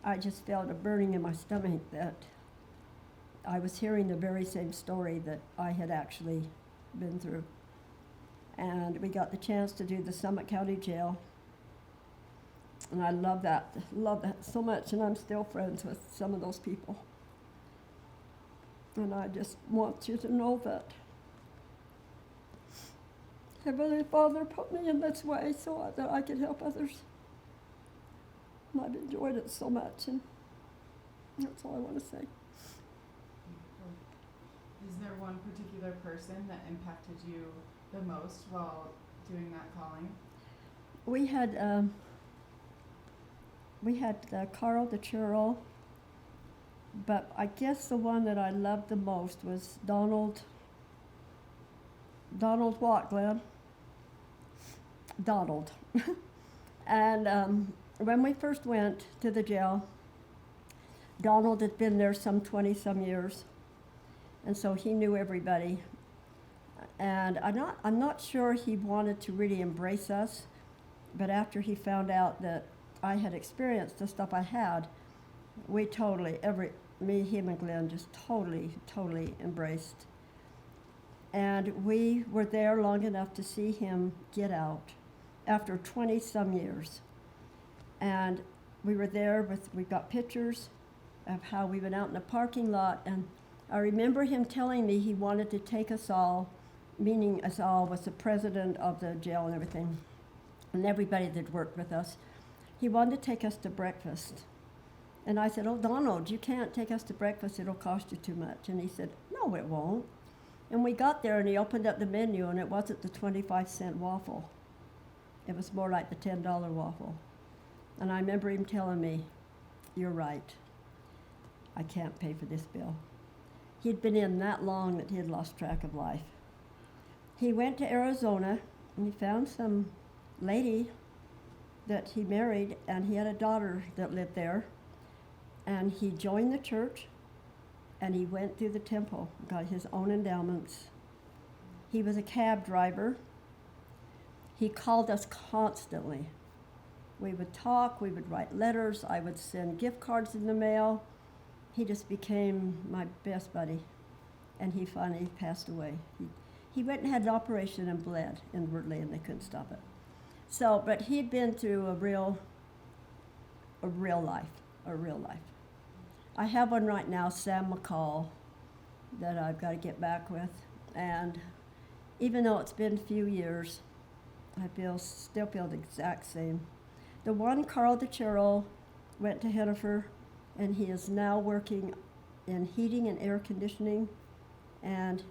I just felt a burning in my stomach that I was hearing the very same story that I had actually been through. And we got the chance to do the Summit County Jail. And I love that so much, and I'm still friends with some of those people. And I just want you to know that Heavenly Father put me in this way so that I could help others. And I've enjoyed it so much, and that's all I want to say. Is there one particular person that impacted you the most while doing that calling? We had Carl the churro, but I guess the one that I loved the most was Donald what, Glen? Donald. And when we first went to the jail, Donald had been there some 20-some years, and so he knew everybody. And I'm not sure he wanted to really embrace us, but after he found out that I had experienced the stuff I had, we totally, me, him, and Glen just totally embraced. And we were there long enough to see him get out after 20-some years. And we were there we got pictures of how we went out in the parking lot, and I remember him telling me he wanted to take us all, meaning us all was the president of the jail and everything, and everybody that worked with us. He wanted to take us to breakfast. And I said, oh, Donald, you can't take us to breakfast, it'll cost you too much. And he said, no, it won't. And we got there and he opened up the menu and it wasn't the 25-cent waffle. It was more like the $10 waffle. And I remember him telling me, you're right, I can't pay for this bill. He'd been in that long that he had lost track of life. He went to Arizona and he found some lady that he married, and he had a daughter that lived there. And he joined the church, and he went through the temple, got his own endowments. He was a cab driver. He called us constantly. We would talk, we would write letters, I would send gift cards in the mail. He just became my best buddy, and he finally passed away. He went and had an operation and bled inwardly, and they couldn't stop it. So, but he'd been through a real life. I have one right now, Sam McCall, that I've got to get back with. And even though it's been a few years, I still feel the exact same. The one, Carl DeChero, went to Hennifer, and he is now working in heating and air conditioning, and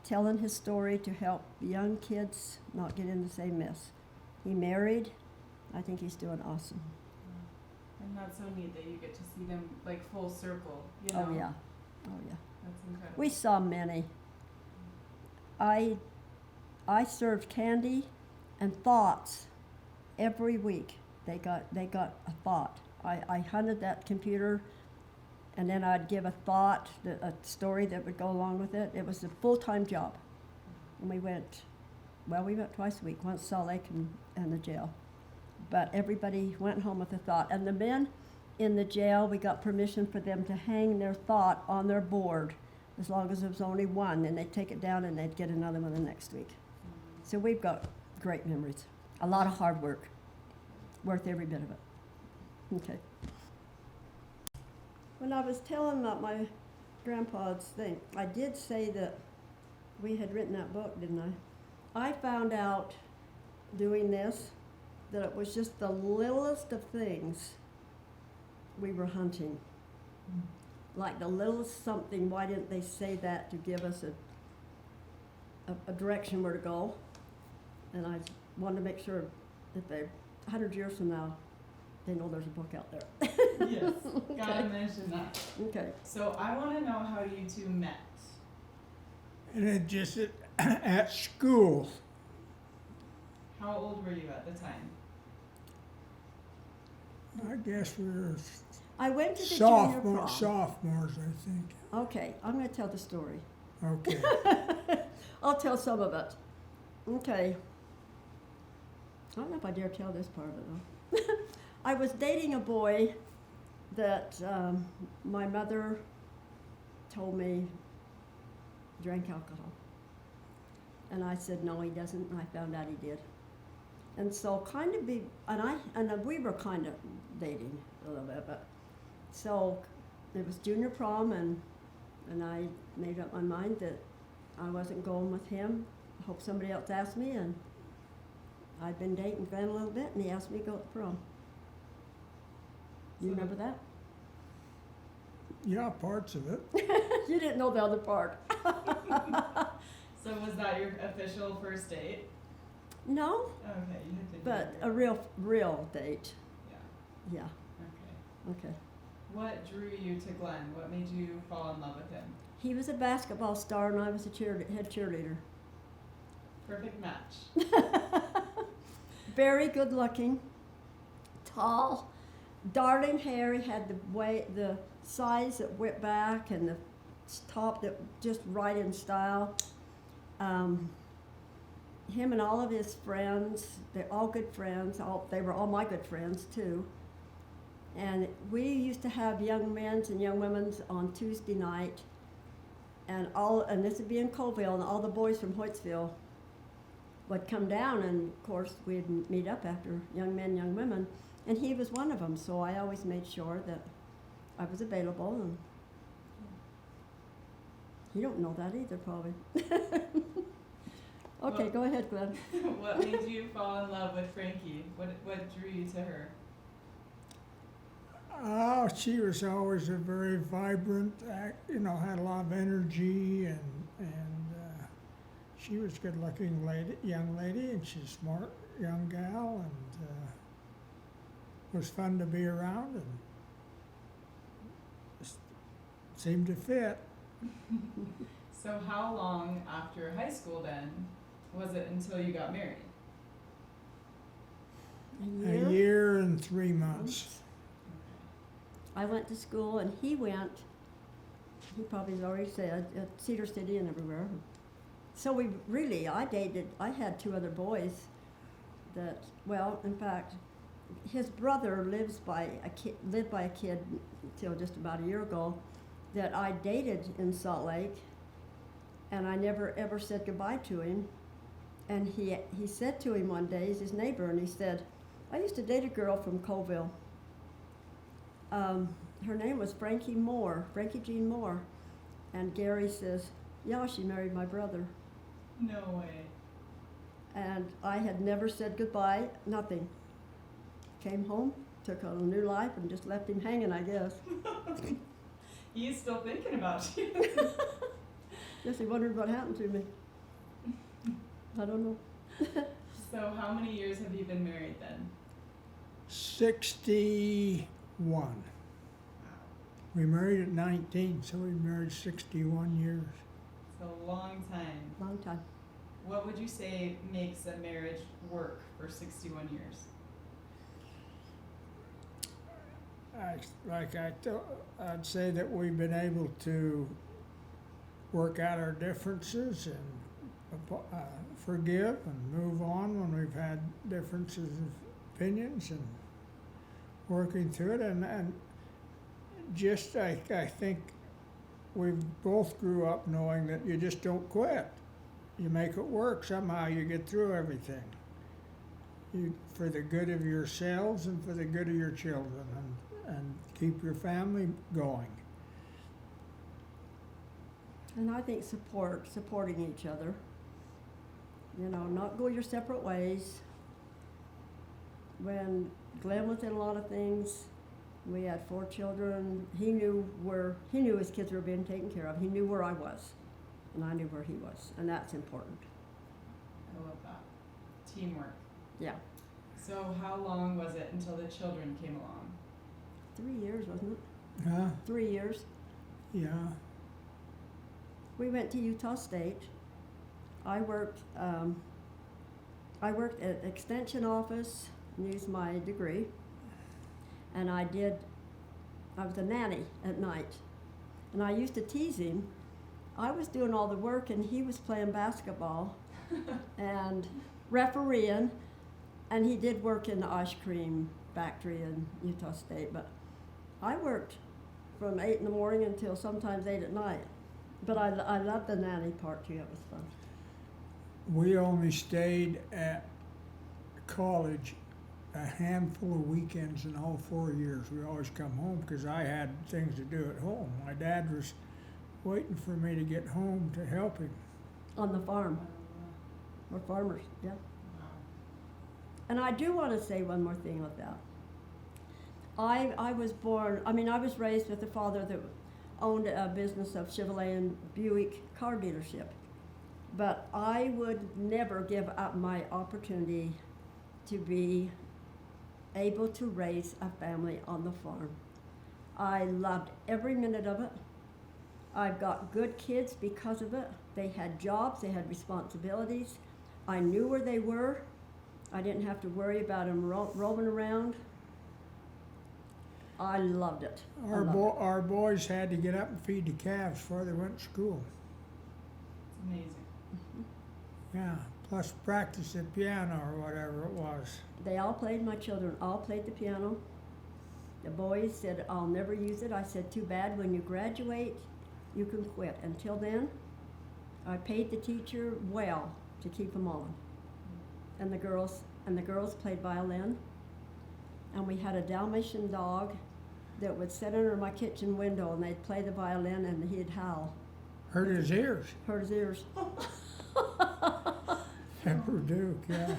telling his story to help young kids not get in the same mess. He married. I think he's doing awesome. And that's so neat that you get to see them like full circle, you know? Oh yeah, oh yeah. That's incredible. We saw many. I served candy and thoughts every week. They got a thought. I hunted that computer, and then I'd give a thought, a story that would go along with it. It was a full-time job. And we went twice a week, once Salt Lake and the jail. But everybody went home with a thought. And the men in the jail, we got permission for them to hang their thought on their board as long as there was only one. Then they'd take it down and they'd get another one the next week. So we've got great memories. A lot of hard work. Worth every bit of it. Okay. When I was telling about my grandpa's thing, I did say that we had written that book, didn't I? I found out doing this that it was just the littlest of things we were hunting. Like the littlest something, why didn't they say that to give us a direction where to go? And I wanted to make sure that 100 years from now, they know there's a book out there. Yes, gotta mention that. Okay. So I want to know how you two met. And it just at school. How old were you at the time? I guess we were I went to the junior prom. sophomores, I think. Okay, I'm going to tell the story. Okay. I'll tell some of it. Okay. I don't know if I dare tell this part of it though. I was dating a boy that my mother told me drank alcohol. And I said, no, he doesn't, and I found out he did. And so we were kind of dating a little bit, but so it was junior prom, and I made up my mind that I wasn't going with him. I hope somebody else asked me, and I'd been dating Glen a little bit, and he asked me to go to prom. You remember that? Yeah, parts of it. You didn't know the other part. So was that your official first date? No, Okay, you had to. but a real date. Yeah. Yeah. Okay. Okay. What drew you to Glen? What made you fall in love with him? He was a basketball star, and I was a head cheerleader. Perfect match. Very good looking, tall, darling hair. He had the size that whipped back, and the top that just right in style. Him and all of his friends, they're all good friends. They were all my good friends too. And we used to have young men's and young women's on Tuesday night, and this would be in Colville, and all the boys from Hoytsville would come down, and of course we'd meet up after, young men, young women, and he was one of them. So I always made sure that I was available, and you don't know that either, probably. Okay, Well, go ahead, Glen. What made you fall in love with Frankie? What drew you to her? Oh, she was always a very vibrant, had a lot of energy, and she was a good-looking young lady, and she's a smart young gal, and was fun to be around, and just seemed to fit. So how long after high school then was it until you got married? A year and 3 months. I went to school, and he probably has already said, at Cedar City and everywhere. So I had 2 other boys that, in fact, his brother lived by a kid until just about a year ago that I dated in Salt Lake, and I never ever said goodbye to him. And he said to him one day, he's his neighbor, and he said, I used to date a girl from Colville. Her name was Frankie Jean Moore. And Gary says, yeah, she married my brother. No way. And I had never said goodbye, nothing. Came home, took on a new life, and just left him hanging, I guess. He's still thinking about you. Guess he wondered what happened to me. I don't know. So how many years have you been married then? 61. We married at 19, so we married 61 years. It's a long time. Long time. What would you say makes a marriage work for 61 years? I'd say that we've been able to work out our differences and forgive and move on when we've had differences of opinions and working through it. And just, I think we both grew up knowing that you just don't quit. You make it work. Somehow you get through everything. For the good of yourselves and for the good of your children, and keep your family going. And I think supporting each other. You know, not go your separate ways. When Glen was in a lot of things, we had 4 children. He knew his kids were being taken care of. He knew where I was, and I knew where he was, and that's important. I love that. Teamwork. Yeah. So how long was it until the children came along? 3 years, wasn't it? Huh? 3 years. Yeah. We went to Utah State. I worked at extension office and used my degree. And I was a nanny at night. And I used to tease him. I was doing all the work and he was playing basketball and refereeing. And he did work in the ice cream factory in Utah State. But I worked from 8 in the morning until sometimes 8 at night. But I loved the nanny part too. It was fun. We only stayed at college a handful of weekends in all 4 years. We always come home because I had things to do at home. My dad was waiting for me to get home to help him. On the farm. We're farmers, yeah. Wow. And I do want to say one more thing with that. I was raised with a father that owned a business of Chevrolet and Buick car dealership. But I would never give up my opportunity to be able to raise a family on the farm. I loved every minute of it. I've got good kids because of it. They had jobs, they had responsibilities. I knew where they were. I didn't have to worry about them roaming around. I loved it. Our boys had to get up and feed the calves before they went to school. It's amazing. Yeah, plus practice the piano or whatever it was. They all played, my children all played the piano. The boys said, I'll never use it. I said, too bad, when you graduate, you can quit. Until then, I paid the teacher well to keep them on. And the girls played violin. And we had a Dalmatian dog that would sit under my kitchen window and they'd play the violin and he'd howl. Hurt his ears. Hurt his ears. Pepper Duke, yeah.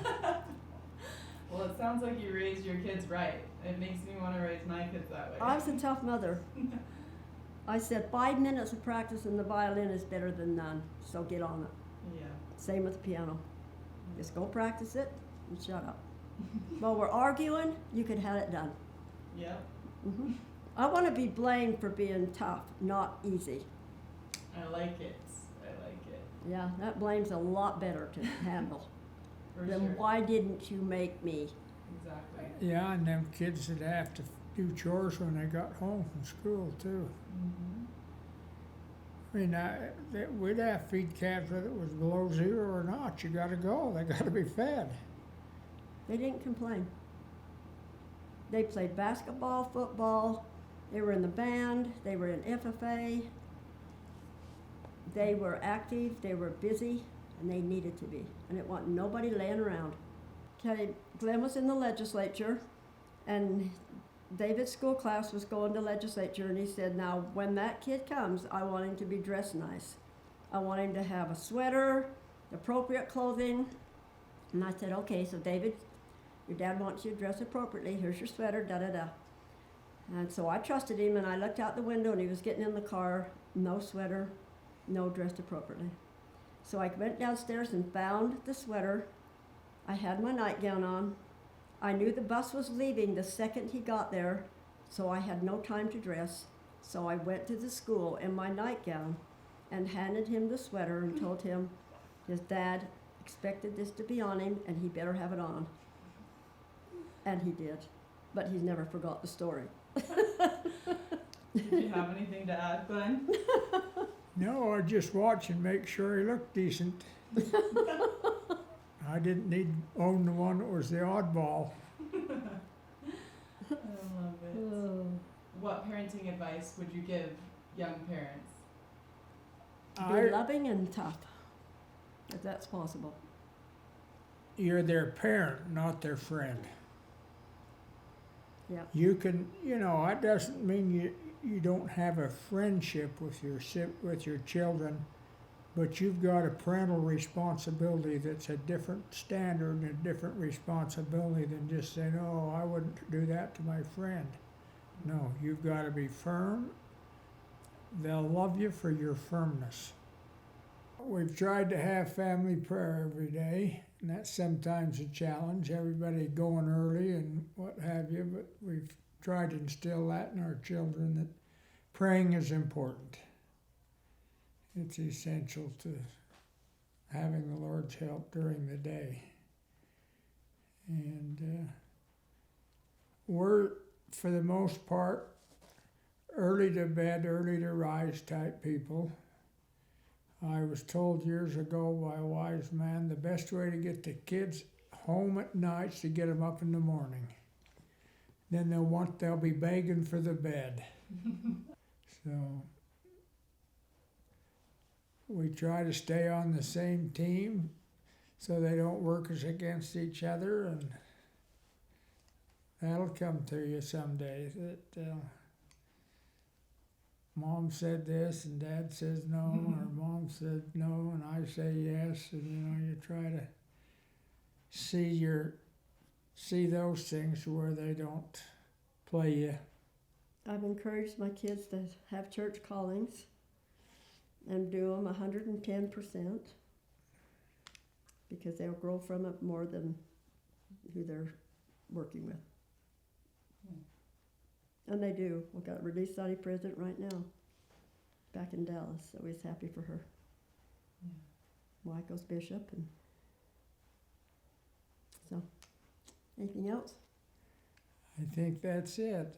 Well, it sounds like you raised your kids right. It makes me want to raise my kids that way. I was a tough mother. I said 5 minutes of practice in the violin is better than none, so get on it. Yeah. Same with the piano. Just go practice it and shut up. While we're arguing, you could have it done. Yep. Mm-hmm. I want to be blamed for being tough, not easy. I like it. I like it. Yeah, that blame's a lot better to handle. For Then sure. why didn't you make me? Exactly. Yeah, and them kids that have to do chores when they got home from school too. Mm-hmm. I mean, we'd have to feed calves whether it was below 0 or not. You gotta go, they gotta be fed. They didn't complain. They played basketball, football, they were in the band, they were in FFA. They were active, they were busy, and they needed to be. And it wasn't nobody laying around. Okay, Glen was in the legislature, and David's school class was going to legislature, and he said, now, when that kid comes, I want him to be dressed nice. I want him to have a sweater, appropriate clothing. And I said, okay, so David, your dad wants you to dress appropriately. Here's your sweater, da-da-da. And so I trusted him, and I looked out the window, and he was getting in the car, no sweater, no, dressed appropriately. So I went downstairs and found the sweater. I had my nightgown on. I knew the bus was leaving the second he got there, so I had no time to dress. So I went to the school in my nightgown and handed him the sweater and told him his dad expected this to be on him and he better have it on. And he did, but he's never forgot the story. Did you have anything to add, Glenn? No, I just watch and make sure he looked decent. I didn't need to own the one that was the oddball. I love it. What parenting advice would you give young parents? Be loving and tough, if that's possible. You're their parent, not their friend. Yeah. You can, that doesn't mean you don't have a friendship with your children, but you've got a parental responsibility that's a different standard and a different responsibility than just saying, oh, I wouldn't do that to my friend. No, you've got to be firm. They'll love you for your firmness. We've tried to have family prayer every day, and that's sometimes a challenge, everybody going early and what have you, but we've tried to instill that in our children that praying is important. It's essential to having the Lord's help during the day. And we're, for the most part, early to bed, early to rise type people. I was told years ago by a wise man, the best way to get the kids home at night is to get them up in the morning. Then they'll be begging for the bed. So we try to stay on the same team so they don't work us against each other, and that'll come to you someday. That Mom said this and Dad says no, or Mom said no and I say yes, and you try to see those things where they don't play you. I've encouraged my kids to have church callings and do them 110% because they'll grow from it more than who they're working with. And they do. We've got a Relief Society president right now back in Dallas, so he's happy for her. Yeah. Michael's bishop. And so, anything else? I think that's it.